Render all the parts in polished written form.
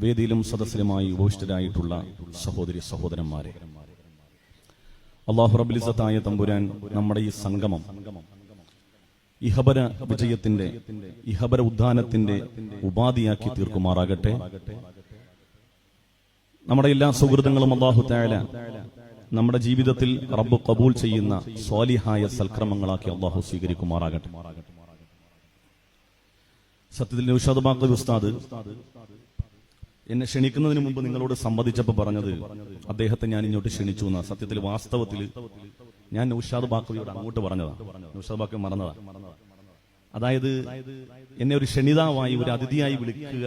വേദിയിലും സദസ്സിലുമായി ഉപവിഷ്ടരായിട്ടുള്ള സഹോദരി സഹോദരന്മാരെ, അല്ലാഹു റബ്ബുൽ ഇസ്സത്തായ തമ്പുരാൻ നമ്മുടെ ഈ സംഗമം ഇഹബര വിജയത്തിന്റെ, ഇഹബര ഉദ്ധാനത്തിന്റെ ഉപാധിയാക്കി തീർക്കുമാറാകട്ടെ. നമ്മുടെ എല്ലാ സുഹൃത്തുക്കളും അല്ലാഹു തആല നമ്മുടെ ജീവിതത്തിൽ റബ്ബ് ഖബൂൽ ചെയ്യുന്ന സ്വാലിഹായ സൽക്രമങ്ങളാക്കി അല്ലാഹു സ്വീകരിക്കുമാറാകട്ടെ. സത്യത്തിൽ നൗഷാദ് ബാഖവി ഉസ്താദ് എന്നെ ക്ഷണിക്കുന്നതിന് മുമ്പ് നിങ്ങളോട് സംവദിച്ചപ്പോൾ പറഞ്ഞത് അദ്ദേഹത്തെ ഞാൻ ഇങ്ങോട്ട് ക്ഷണിച്ചു എന്നാ. സത്യത്തിൽ വാസ്തവത്തിൽ ഞാൻ നൗഷാദ് ബാഖവിയോട് അങ്ങോട്ട് പറഞ്ഞതാണ്. നൗഷാദ് ബാഖവി മറന്നതാ. അതായത് എന്നെ ഒരു ക്ഷണിതാവായി, ഒരു അതിഥിയായി വിളിക്കുക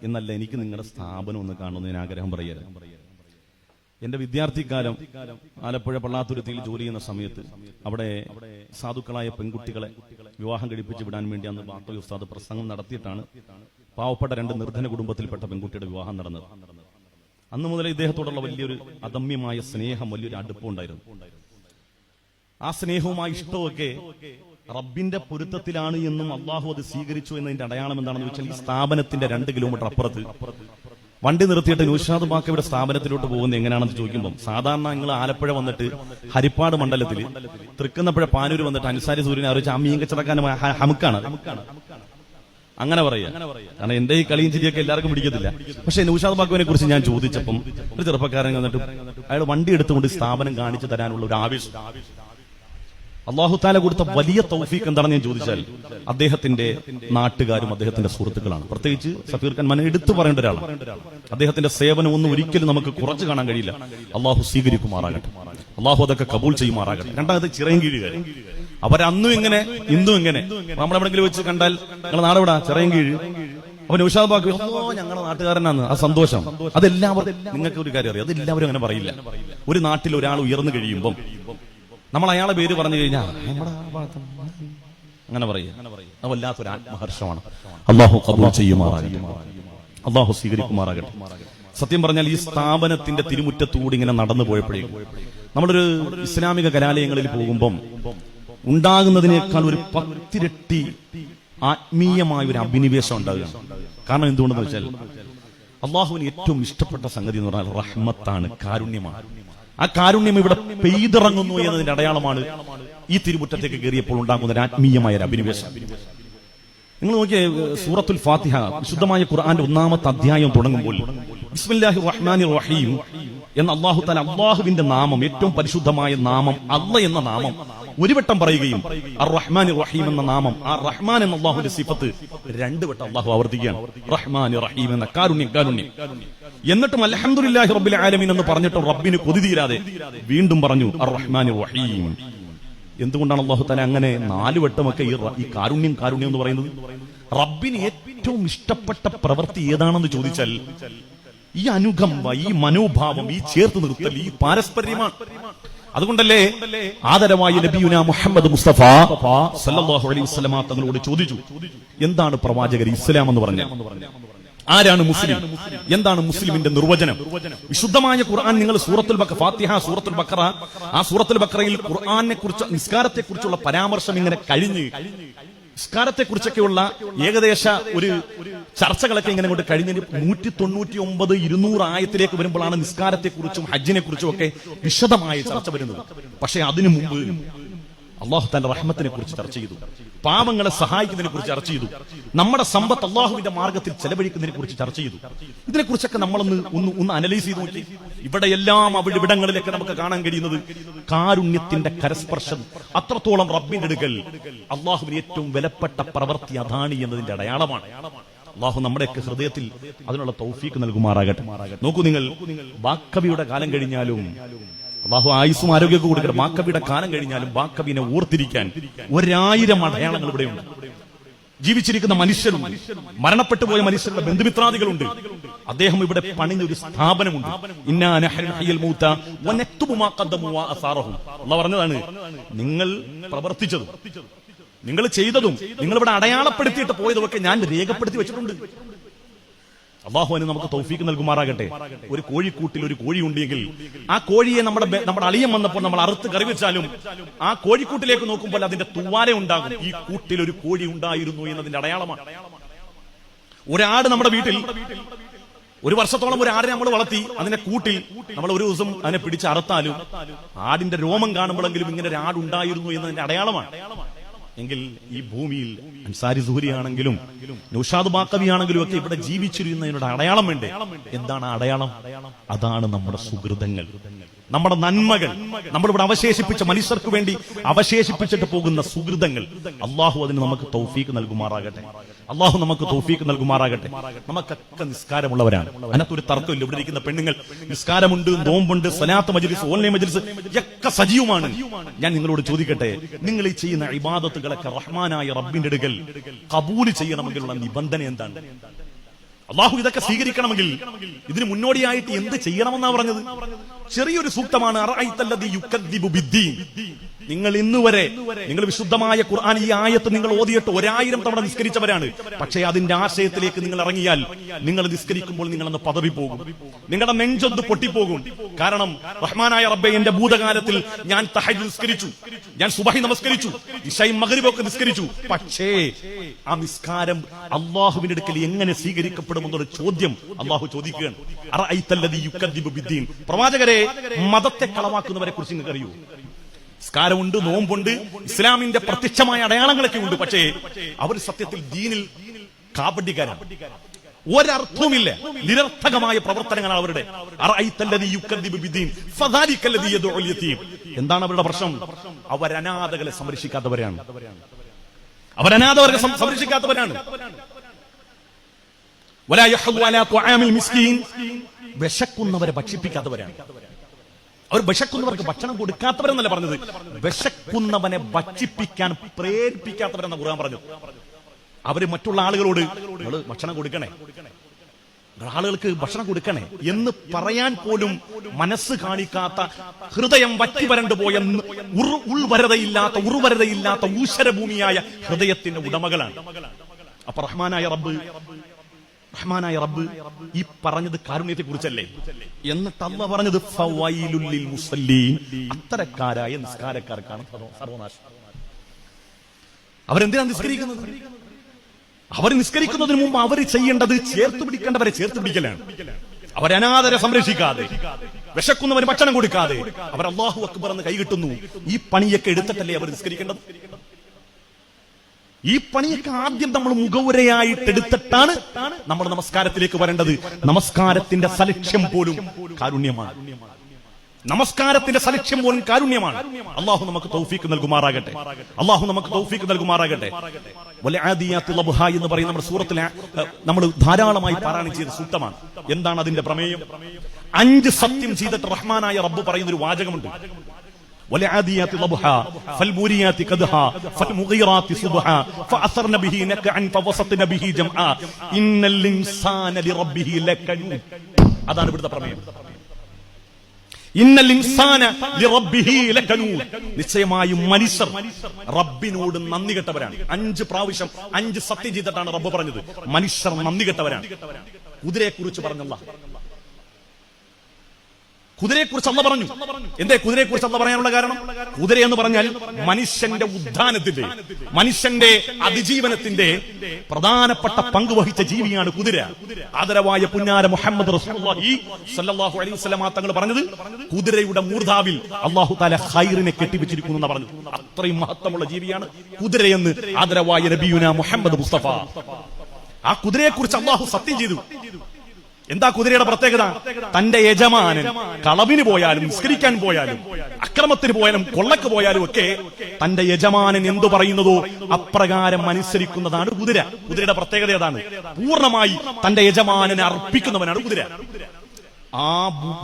എന്നല്ല, എനിക്ക് നിങ്ങളുടെ സ്ഥാപനം ഒന്ന് കാണുമെന്ന് ഞാൻ ആഗ്രഹം പറയരുത്. എന്റെ വിദ്യാർത്ഥിക്കാലം ആലപ്പുഴ പള്ളാത്തുരുത്തിയിൽ ജോലി ചെയ്യുന്ന സമയത്ത് അവിടെ സാധുക്കളായ പെൺകുട്ടികളെ വിവാഹം കഴിപ്പിച്ച് വിടാൻ വേണ്ടി അന്ന് ബാഖവി ഉസ്താദ് പ്രസംഗം നടത്തിയിട്ടാണ് പാവപ്പെട്ട രണ്ട് നിർധന കുടുംബത്തിൽപ്പെട്ട പെൺകുട്ടിയുടെ വിവാഹം നടന്നത്. അന്ന് മുതൽ ഇദ്ദേഹത്തോടുള്ള വലിയൊരു അദമ്യമായ സ്നേഹം, വലിയൊരു അടുപ്പമുണ്ടായിരുന്നു. ആ സ്നേഹവുമായി ഇഷ്ടമൊക്കെ റബ്ബിന്റെ പൊരുത്തത്തിലാണ് എന്നും അള്ളാഹു അത് സ്വീകരിച്ചു എന്നതിന്റെ അടയാളം എന്താണെന്ന് വെച്ചാൽ, ഈ സ്ഥാപനത്തിന്റെ 2 കിലോമീറ്റർ അപ്പുറത്ത് വണ്ടി നിർത്തിയിട്ട് നൗഷാദ് ബാഖവിയുടെ സ്ഥാപനത്തിലോട്ട് പോകുന്നത് എങ്ങനെയാണെന്ന് ചോദിക്കുമ്പോൾ, സാധാരണ നിങ്ങൾ ആലപ്പുഴ വന്നിട്ട് ഹരിപ്പാട് മണ്ഡലത്തിൽ തൃക്കുന്നപ്പുഴ പാനൂര് വന്നിട്ട് അൻസാരി സൂര്യനെ അറിയിച്ച ആ മീൻ കച്ചവടക്കാരൻ ഹമുക്കാണ് അങ്ങനെ പറയാ. കാരണം എന്റെ ഈ കളിയും ചിരിയൊക്കെ എല്ലാവർക്കും പിടിക്കത്തില്ല. പക്ഷെ നൗഷാദ് ബാഖവിനെ കുറിച്ച് ഞാൻ ചോദിച്ചപ്പം ഒരു ചെറുപ്പക്കാരൻ വന്നിട്ട് അയാൾ വണ്ടി എടുത്തുകൊണ്ട് സ്ഥാപനം കാണിച്ചു തരാനുള്ള ഒരു ആവേശം, അല്ലാഹു തആല കൊടുത്ത വലിയ തൗഫീഖ് എന്താണെന്ന് ഞാൻ ചോദിച്ചാൽ, അദ്ദേഹത്തിന്റെ നാട്ടുകാരും അദ്ദേഹത്തിന്റെ സുഹൃത്തുക്കളാണ്. പ്രത്യേകിച്ച് സഫീർ ഖാൻ മന എടുത്തു പറയേണ്ട ഒരാളാണ്. അദ്ദേഹത്തിന്റെ സേവനം ഒന്നും ഒരിക്കലും നമുക്ക് കുറച്ച് കാണാൻ കഴിയില്ല. അള്ളാഹു സ്വീകരിക്കുമാറാകട്ടെ, അള്ളാഹു അതൊക്കെ കബൂൽ ചെയ്യുമാറാകട്ടെ. രണ്ടാമത് ചിറയൻകീഴുകാർ, അവരന്നും ഇങ്ങനെ ഇന്നും ഇങ്ങനെ. നമ്മളെവിടെങ്കിലും വെച്ച് കണ്ടാൽ നിങ്ങളുടെ നാടെവിടാ, ചിറയൻകീഴ്, അപ്പൊ നൗഷാദ് ബാഖവി ഞങ്ങളുടെ നാട്ടുകാരനാണ്, ആ സന്തോഷം. അതെല്ലാവരും, നിങ്ങൾക്ക് ഒരു കാര്യം അറിയാം, അതെല്ലാവരും അങ്ങനെ പറയില്ല. ഒരു നാട്ടിൽ ഒരാൾ ഉയർന്നു കഴിയുമ്പം നമ്മൾ അയാളെ പേര് പറഞ്ഞു കഴിഞ്ഞാൽ അങ്ങനെ പറയുക, അത് വല്ലാത്തൊരു ആത്മഹർഷമാണ്. അള്ളാഹു ഖബൂൽ ചെയ്യുമാറാകട്ടെ, അള്ളാഹു സ്വീകരിക്കുമാറാകട്ടെ. സത്യം പറഞ്ഞാൽ ഈ സ്ഥാപനത്തിന്റെ തിരുമുറ്റത്തൂടി ഇങ്ങനെ നടന്നു പോയപ്പോഴേക്കും നമ്മളൊരു ഇസ്ലാമിക കലാലയങ്ങളിൽ പോകുമ്പം ഉണ്ടാകുന്നതിനേക്കാൾ ഒരു 10 ഇരട്ടി ആത്മീയമായ ഒരു അഭിനിവേശം ഉണ്ടാകുകയാണ്. കാരണം എന്തുകൊണ്ടെന്ന് വെച്ചാൽ, അള്ളാഹുവിന് ഏറ്റവും ഇഷ്ടപ്പെട്ട സംഗതി എന്ന് പറഞ്ഞാൽ റഹ്മത്താണ്, കാരുണ്യമാണ്. ആ കാരുണ്യം ഇവിടെ പെയ്തിറങ്ങുന്നു എന്നതിന്റെ അടയാളമാണ് ഈ തിരുമുറ്റത്തേക്ക് കയറിയപ്പോൾ ഉണ്ടാകുന്ന ഒരു ആത്മീയമായ ഒരു അഭിനിവേശം. നിങ്ങൾ നോക്കിയേ, സൂറത്തുൽ ഫാത്തിഹ, വിശുദ്ധമായ ഖുർആന്റെ 1-ാമത്തെ അധ്യായം തുടങ്ങുമ്പോൾ ബിസ്മില്ലാഹിർ റഹ്മാനിർ റഹീം എന്ന അല്ലാഹു തആല, അല്ലാഹുവിന്റെ നാമം, ഏറ്റവും പരിശുദ്ധമായ നാമം അല്ലാഹ് എന്ന നാമം ഒരു വട്ടം പറയുകയും അർ റഹ്മാനിർ റഹീം എന്ന നാമം, ആ റഹ്മാൻ എന്ന അല്ലാഹുവിന്റെ സിഫത്ത് 2 വട്ടം അല്ലാഹു ആവർത്തിക്കുകയാണ്. റഹ്മാനിർ റഹീം എന്ന കാരുണ്യം, കാരുണ്യം. എന്നിട്ടും അൽഹംദുലില്ലാഹി റബ്ബിൽ ആലമീൻ എന്ന് പറഞ്ഞിട്ട് റബ്ബിന് കൊതി തീരാതെ വീണ്ടും പറഞ്ഞു അർ റഹ്മാനിർ റഹീം. എന്തുകൊണ്ടാണ് അല്ലാഹു തആല അങ്ങനെ 4 വട്ടമൊക്കെ ഈ കാരുണ്യം, കാരുണ്യം എന്ന് പറയുന്നത്? റബ്ബിന് ഏറ്റവും ഇഷ്ടപ്പെട്ട പ്രവൃത്തി ഏതാണെന്ന് ചോദിച്ചാൽ, ഈ അനുകമ്പ, ഈ മനോഭാവം, ഈ ചേർത്ത് നിർത്തൽ, ഈ പാരസ്പര്യമാണ്. അതുകൊണ്ടല്ലേ ആദരവായ നബിയുനാ മുഹമ്മദ് മുസ്തഫ സല്ലല്ലാഹു അലൈഹി വസല്ലമ തങ്ങളോട് ചോദിച്ചു, എന്താണ് പ്രവാചകർ ഇസ്ലാം എന്ന് പറഞ്ഞാൽ? ആരാണ് മുസ്ലിം? എന്താണ് മുസ്ലിമിന്റെ നിർവചനം? വിശുദ്ധമായ ഖുർആൻ, നിങ്ങൾ സൂറത്തുൽ ബഖറ, ഫാത്തിഹ, സൂറത്തുൽ ബഖറ, ആ സൂറത്തുൽ ബഖറയിൽ ഖുർആനെ കുറിച്ച്, നിസ്കാരത്തെ കുറിച്ചുള്ള പരാമർശം ഇങ്ങനെ കഴിഞ്ഞ്, നിസ്കാരത്തെ കുറിച്ചൊക്കെയുള്ള ഏകദേശ ഒരു ചർച്ചകളൊക്കെ ഇങ്ങനെ കൊണ്ട് കഴിഞ്ഞ് 199, 200 ആയത്തിലേക്ക് വരുമ്പോഴാണ് നിസ്കാരത്തെ കുറിച്ചും ഹജ്ജിനെ കുറിച്ചും ഒക്കെ വിശദമായ ചർച്ച വരുന്നത്. പക്ഷെ അതിനു മുമ്പ് അല്ലാഹു തആല റഹ്മത്തിനെ കുറിച്ച് ചർച്ച ചെയ്തു, പാവങ്ങളെ സഹായിക്കുന്നതിനെ കുറിച്ച് ചർച്ച ചെയ്തു, നമ്മുടെ സമ്പത്ത് അല്ലാഹുവിന്റെ മാർഗത്തിൽ ചെലവഴിക്കുന്നതിനെ കുറിച്ച് ചർച്ച ചെയ്തു. ഇതിനെക്കുറിച്ചൊക്കെ നമ്മളൊന്ന് അനലൈസ് ചെയ്ത് നോക്കി. ഇവിടെയെല്ലാം ഇവിടങ്ങളിലൊക്കെ നമുക്ക് കാണാൻ കഴിയുന്നത് കാരുണ്യത്തിന്റെ കരസ്പർശം. അത്രത്തോളം റബ്ബിന്റെ അടുക്കൽ അല്ലാഹുവിന് ഏറ്റവും വിലപ്പെട്ട പ്രവൃത്തി അതാണ് എന്നതിന്റെ അടയാളമാണ്. അല്ലാഹു നമ്മുടെയൊക്കെ ഹൃദയത്തിൽ അതിനുള്ള തൗഫീഖ് നൽകുമാറാകട്ടെ. നോക്കൂ, നിങ്ങൾ ബാഖവിയുടെ കാലം കഴിഞ്ഞാലും, അല്ലാഹു ആയുസ്സും ആരോഗ്യമൊക്കെ കൊടുക്കട്ടെ, ബാഖവിയുടെ കാലം കഴിഞ്ഞാലും ബാഖവിനെ ഓർത്തിരിക്കാൻ 1000 അടയാളങ്ങൾ ഇവിടെയുണ്ട്. ജീവിച്ചിരിക്കുന്ന മനുഷ്യരുണ്ട്, മരണപ്പെട്ടു പോയ മനുഷ്യരുടെ ബന്ധുമിത്രാദികളുണ്ട്. അദ്ദേഹം ഇവിടെ പണിഞ്ഞൊരു സ്ഥാപനമുണ്ട്. ഇന്നാ നഹ്നു നഹ്യിൽ മൗത വനക്തുബു മാ ഖദ്ദമു വആസാറഹും. അല്ലാഹു പറഞ്ഞതാണ്, നിങ്ങൾ പ്രവർത്തിച്ചതും നിങ്ങൾ ചെയ്തതും നിങ്ങൾ ഇവിടെ അടയാളപ്പെടുത്തിയിട്ട് പോയതൊക്കെ ഞാൻ രേഖപ്പെടുത്തി വെച്ചിട്ടുണ്ട്. അല്ലാഹു അതിന് നമുക്ക് തൗഫീഖ് നൽകുമാറാകട്ടെ. ഒരു കോഴിക്കൂട്ടിൽ ഒരു കോഴി ഉണ്ടെങ്കിൽ ആ കോഴിയെ നമ്മുടെ അളിയൻ വന്നപ്പോൾ നമ്മൾ അറുത്ത് കറി വെച്ചാലും ആ കോഴിക്കൂട്ടിലേക്ക് നോക്കുമ്പോൾ അതിന്റെ തൂവാല ഉണ്ടാകും. ഈ കൂട്ടിൽ ഒരു കോഴി ഉണ്ടായിരുന്നു എന്നതിന്റെ അടയാളമാണ്. ഒരാട് നമ്മുടെ വീട്ടിൽ ഒരു വർഷത്തോളം ഒരു ആടിനെ നമ്മൾ വളർത്തി, അതിനെ കൂട്ടിൽ നമ്മൾ ഒരു ദിവസം അതിനെ പിടിച്ച് അറുത്താലും ആടിന്റെ രോമം കാണുമ്പോഴെങ്കിലും ഇങ്ങനെ ഒരു ആടുണ്ടായിരുന്നു എന്നതിന്റെ അടയാളമാണ്. എങ്കിൽ ഈ ഭൂമിയിൽ അൻസാരി സുഹരി ആണെങ്കിലും നൗഷാദ് ബാക്കവി ആണെങ്കിലും ഒക്കെ ഇവിടെ ജീവിച്ചിരുന്നതിനുള്ള അടയാളം വേണ്ടേ? എന്താണ് അടയാളം? അതാണ് നമ്മുടെ സുഹൃതങ്ങൾ, നമ്മുടെ നന്മകൾ, നമ്മളിവിടെ അവശേഷിപ്പിച്ച മനുഷ്യർക്ക് വേണ്ടി അവശേഷിപ്പിച്ചിട്ട് പോകുന്ന സുഹൃതങ്ങൾ. അള്ളാഹു അതിന് നമുക്ക് തൗഫീക്ക് നൽകുമാറാകട്ടെ. അള്ളാഹു നമുക്ക് തൗഫീക്ക് നൽകുമാറാകട്ടെ. നമുക്കൊക്കെ നിസ്കാരമുള്ളവരാണ്, അതിനകത്തൊരു തർക്കമില്ല. ഇവിടെ ഇരിക്കുന്ന പെണ്ണുങ്ങൾ നിസ്കാരമുണ്ട്, നോമ്പുണ്ട്, സലാത്ത് മജ്ലിസ്, ഓൺലൈൻ മജ്ലിസ് ഒക്കെ സജീവമാണ്. ഞാൻ നിങ്ങളോട് ചോദിക്കട്ടെ, നിങ്ങൾ ഈ ചെയ്യുന്ന ഇബാദത്തുകളൊക്കെ റഹ്മാനായ റബ്ബിന്റെ അടുക്കൽ ഖബൂൽ ചെയ്യണമെങ്കിലുള്ള നിബന്ധന എന്താണ്? അള്ളാഹു ഇതൊക്കെ സ്വീകരിക്കണമെങ്കിൽ ഇതിന് മുന്നോടിയായിട്ട് എന്ത് ചെയ്യണമെന്നാ പറഞ്ഞത്? ചെറിയൊരു സൂക്തമാണ്. നിങ്ങൾ ഇന്നുവരെ നിങ്ങൾ വിശുദ്ധമായ ഖുർആൻ ഈ ആയത്ത് നിങ്ങൾ ഓതിയിട്ട് 1000 തവണ നിസ്കരിച്ചവരാണ്. പക്ഷേ അതിന്റെ ആശയത്തിലേക്ക് നിങ്ങൾ ഇറങ്ങിയാൽ നിങ്ങൾ നിസ്കരിക്കുമ്പോൾ നിങ്ങളന്ന് പദവി പോകും, നിങ്ങളുടെ നെഞ്ചൊന്ന് പൊട്ടിപ്പോകും. കാരണം റഹ്മാനായ റബ്ബേ, എന്റെ ഭൂതകാലത്തിൽ ഞാൻ തഹജ്ജുദ് നിസ്കരിച്ചു, ഞാൻ സുബഹി നമസ്കരിച്ചു, ഇശായും മഗ്രിബൊക്കെ നിസ്കരിച്ചു. പക്ഷേ ആ നിസ്കാരം അള്ളാഹുവിന്റെ അടുക്കൽ എങ്ങനെ സ്വീകരിക്കപ്പെടുമെന്നൊരു ചോദ്യം അള്ളാഹു ചോദിക്കുകയാണ്. പ്രവാചകരെ, മതത്തെ കളവാക്കുന്നവരെ കുറിച്ച് നിങ്ങൾക്ക് അറിയൂ? നിസ്കാരമുണ്ട്, നോമ്പുണ്ട്, ഇസ്ലാമിന്റെ പ്രത്യക്ഷമായ അടയാളങ്ങളൊക്കെ ഉണ്ട്. പക്ഷേ അവർ സത്യത്തിൽ ദീനിൽ കാപട്യക്കാരാണ്. ഒരർത്ഥവുമില്ല, നിരർത്ഥകമായ പ്രവർത്തനങ്ങളാണ് അവരുടെ. എന്താണ് അവരുടെ പ്രശ്നം? അവരനാഥകളെ സംരക്ഷിക്കാത്തവരാണ്. അവരനാഥകളെ സംരക്ഷിക്കാത്തവരാണ്. വിശക്കുന്നവരെ ഭക്ഷിപ്പിക്കാത്തവരാണ്. അവർ വിശക്കുന്നവർക്ക് ഭക്ഷണം കൊടുക്കാത്തവരെന്നല്ല പറഞ്ഞത്, വിശക്കുന്നവനെ ഭക്ഷിപ്പിക്കാൻ പ്രേരിപ്പിക്കാത്തവരെന്ന ഖുർആൻ പറഞ്ഞു. അവര് മറ്റുള്ള ആളുകളോട് നിങ്ങൾ ഭക്ഷണം കൊടുക്കണേ, ആളുകൾക്ക് ഭക്ഷണം കൊടുക്കണേ എന്ന് പറയാൻ പോലും മനസ്സ് കാണിക്കാത്ത, ഹൃദയം വറ്റി വരണ്ടു പോയ, ഉറുവരതയില്ലാത്ത ഊശരഭൂമിയായ ഹൃദയത്തിന്റെ ഉടമകളാണ്. അപ്പൊ റഹ്മാനായ റബ്ബ് ഈ പറഞ്ഞത് കാരുണ്യത്തെ കുറിച്ചല്ലേ? എന്നിട്ട് അല്ലാഹു പറഞ്ഞത് ഫവൈലുൽ ലിൽ മുസല്ലീൻ, അത്തരക്കാരായ നിസ്കാരക്കാർക്കാണ് സർവനാശം. അവരെന്തിനാണ് നിസ്കരിക്കുന്നത്? അവർ നിസ്കരിക്കുന്നതിന് മുമ്പ് അവർ ചെയ്യേണ്ടത് ചേർത്ത് പിടിക്കേണ്ടവരെ ചേർത്ത് പിടിക്കലാണ്. അവരനാഥരെ സംരക്ഷിക്കാതെ, വിശക്കുന്നവന് ഭക്ഷണം കൊടുക്കാതെ അവർ അല്ലാഹു അക്ബർ എന്ന് കൈകിട്ടുന്നു. ഈ പണിയൊക്കെ എടുത്തിട്ടല്ലേ അവർ നിസ്കരിക്കേണ്ടത്? ഈ പണിയൊക്കെ ആദ്യം നമ്മൾ മുഖവുരയായിട്ട് എടുത്തിട്ടാണ് നമ്മൾ നമസ്കാരത്തിലേക്ക് വരേണ്ടത്. നമസ്കാരത്തിന്റെ സലക്ഷ്യം പോലും കാരുണ്യമാണ്. നമസ്കാരത്തിന്റെ സലക്ഷ്യം പോലും കാരുണ്യമാണ്. അള്ളാഹു നമുക്ക് തൗഫീക്ക് നൽകുമാറാകട്ടെ. അള്ളാഹു നമുക്ക് തൗഫീക്ക് നൽകുമാറാകട്ടെ. വൽആദിയാത്തി ലബ്ഹ എന്ന് പറയുന്ന നമ്മുടെ സൂറത്തിൽ നമ്മൾ ധാരാളമായി പാരായണം ചെയ്ത സൂക്തമാണ്. എന്താണ് അതിന്റെ പ്രമേയം? 5 സത്യം ചെയ്തിട്ട് റഹ്മാനായ റബ്ബ് പറയുന്ന ഒരു വാചകമുണ്ട്. والعاديات ضبحا فالموريات قدحا فالمغيرات صبحا فأثرن به نقعا فوسطن به جمعا إن الإنسان لربه لكنود. അതാണ് ഇവിടുത്തെ പ്രമേയം. ഇന്നൽ ഇൻസാന ലിറബ്ബിഹി ലകനൂദ്. നിശ്ചയമായും മനുഷ്യർ റബ്ബിനോട് നന്ദി കെട്ടവരാണ്. 5 പ്രാവശ്യം 5 സത്യം ചെയ്തിട്ടാണ് റബ്ബ് പറഞ്ഞത് മനുഷ്യർ നന്ദി കെട്ടവരാണ്. കുതിരയെ കുറിച്ച് പറഞ്ഞല്ല, കുതിരയെക്കുറിച്ച് അല്ലാഹു പറഞ്ഞു. എന്തേ കുതിരയെക്കുറിച്ച് അല്ലാഹു പറയാനുള്ള കാരണം? കുതിര എന്ന് പറഞ്ഞാൽ മനുഷ്യന്റെ ഉദ്ധാനത്തിന്റെ, മനുഷ്യന്റെ അതിജീവനത്തിന്റെ പ്രധാനപ്പെട്ട പങ്ക് വഹിച്ച ജീവിയാണ് കുതിര. ആദരവായ പുന്നാര മുഹമ്മദ് റസൂലുള്ളാഹി സ്വല്ലല്ലാഹു അലൈഹി വസല്ലം തങ്ങൾ പറഞ്ഞത് കുതിരയുടെ മൂർധാവിൽ അല്ലാഹു തആല ഖൈറിനെ കെട്ടിവെച്ചിരിക്കുന്നു എന്ന് പറഞ്ഞു. അത്രയും മഹത്വമുള്ള ജീവിയാണ് കുതിരയെന്ന് ആദരവായ നബിയുനാ മുഹമ്മദ് മുസ്തഫ. ആ കുതിരയെക്കുറിച്ച് അല്ലാഹു സത്യം ചെയ്തു. എന്താ കുതിരയുടെ പ്രത്യേകത? തന്റെ യജമാനൻ കളവിന് പോയാലും, നിസ്കരിക്കാൻ പോയാലും, അക്രമത്തിന് പോയാലും, കൊള്ളക്ക് പോയാലും ഒക്കെ തന്റെ യജമാനൻ എന്തു പറയുന്നതോ അപ്രകാരം അനുസരിക്കുന്നതാണ് കുതിര. കുതിരയുടെ പ്രത്യേകത അതാണ്. പൂർണ്ണമായി തന്റെ യജമാനനെ അർപ്പിക്കുന്നവനാണ് കുതിര. ആ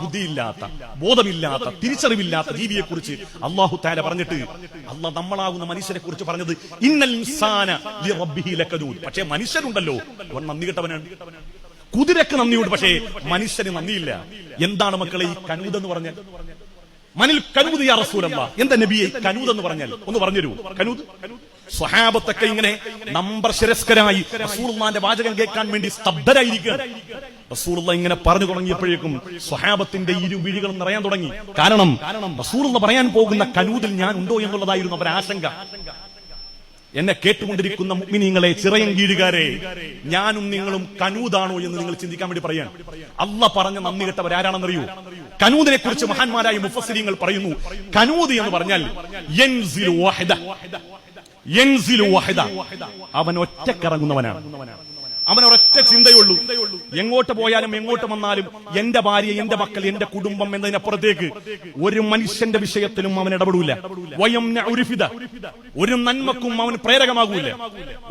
ബുദ്ധിയില്ലാത്ത, ബോധമില്ലാത്ത, തിരിച്ചറിവില്ലാത്ത ജീവിയെ കുറിച്ച് അല്ലാഹു തആല പറഞ്ഞിട്ട് അല്ലാഹ് നമ്മളാകുന്ന മനുഷ്യരെ കുറിച്ച് പറഞ്ഞത് ഇന്നൽ ഇൻസാന ലിറബ്ബിഹി ലകനൂദ്. പക്ഷേ മനുഷ്യരുണ്ടല്ലോ, അവൻ നന്ദി കെട്ടവനാണ്. കുതിരക്ക് നന്ദിയുണ്ട്, പക്ഷേ മനുഷ്യന് നന്ദിയില്ല. എന്താണ് മക്കളെ ഈ കനൂദ് എന്ന് പറഞ്ഞാൽ? മനിൽ കനൂദ് യാ റസൂലല്ലാഹ്. എന്താ നബിയെ കനൂദ് എന്ന് പറഞ്ഞാൽ? ഒന്ന് പറഞ്ഞുതരൂ. കനൂദ് സ്വഹാബത്തൊക്കെ ഇങ്ങനെ നമ്പർ ശിരസ്കരായി റസൂലുള്ളാഹിന്റെ വാചകം കേൾക്കാൻ വേണ്ടി സ്തബ്ധരായിരിക്കുകയാണ്. റസൂലുള്ളാഹി ഇങ്ങനെ പറഞ്ഞു തുടങ്ങിയപ്പോഴേക്കും സ്വഹാബത്തിന്റെ ഇരുവിഴികളും നിറയാൻ തുടങ്ങി. കാരണം റസൂലുള്ളാഹി പറയാൻ പോകുന്ന കനൂദിൽ ഞാൻ ഉണ്ടോ എന്നുള്ളതായിരുന്നു അവരുടെ ആശങ്ക. എന്നെ കേട്ടുകൊണ്ടിരിക്കുന്ന മുഅ്മിനീങ്ങളെ, ചിറയൻകീഴുകാരെ, ഞാനും നിങ്ങളും കനൂദാണോ എന്ന് നിങ്ങൾ ചിന്തിക്കാൻ വേണ്ടി പറയാൻ. അള്ളാഹ് പറഞ്ഞ നന്ദി കെട്ടവരാരാണെന്നറിയൂ? കനൂദിനെ കുറിച്ച് മഹാന്മാരായ മുഫസ്സിരീങ്ങൾ പറയുന്നു, കനൂദ് എന്ന് പറഞ്ഞാൽ യൻസിലു വഹദ, യൻസിലു വഹദ, അവൻ ഒറ്റക്കിറങ്ങുന്നവനാണ്. അവൻ ഒരൊറ്റ ചിന്തയുള്ളൂ, എങ്ങോട്ട് പോയാലും എങ്ങോട്ട് വന്നാലും എന്റെ ഭാര്യ, എന്റെ മക്കൾ, എന്റെ കുടുംബം എന്നതിനപ്പുറത്തേക്ക് ഒരു മനുഷ്യന്റെ വിഷയത്തിലും അവൻ ഇടപെടൂല. ഒരു നന്മക്കും അവൻ പ്രേരകമാകൂല,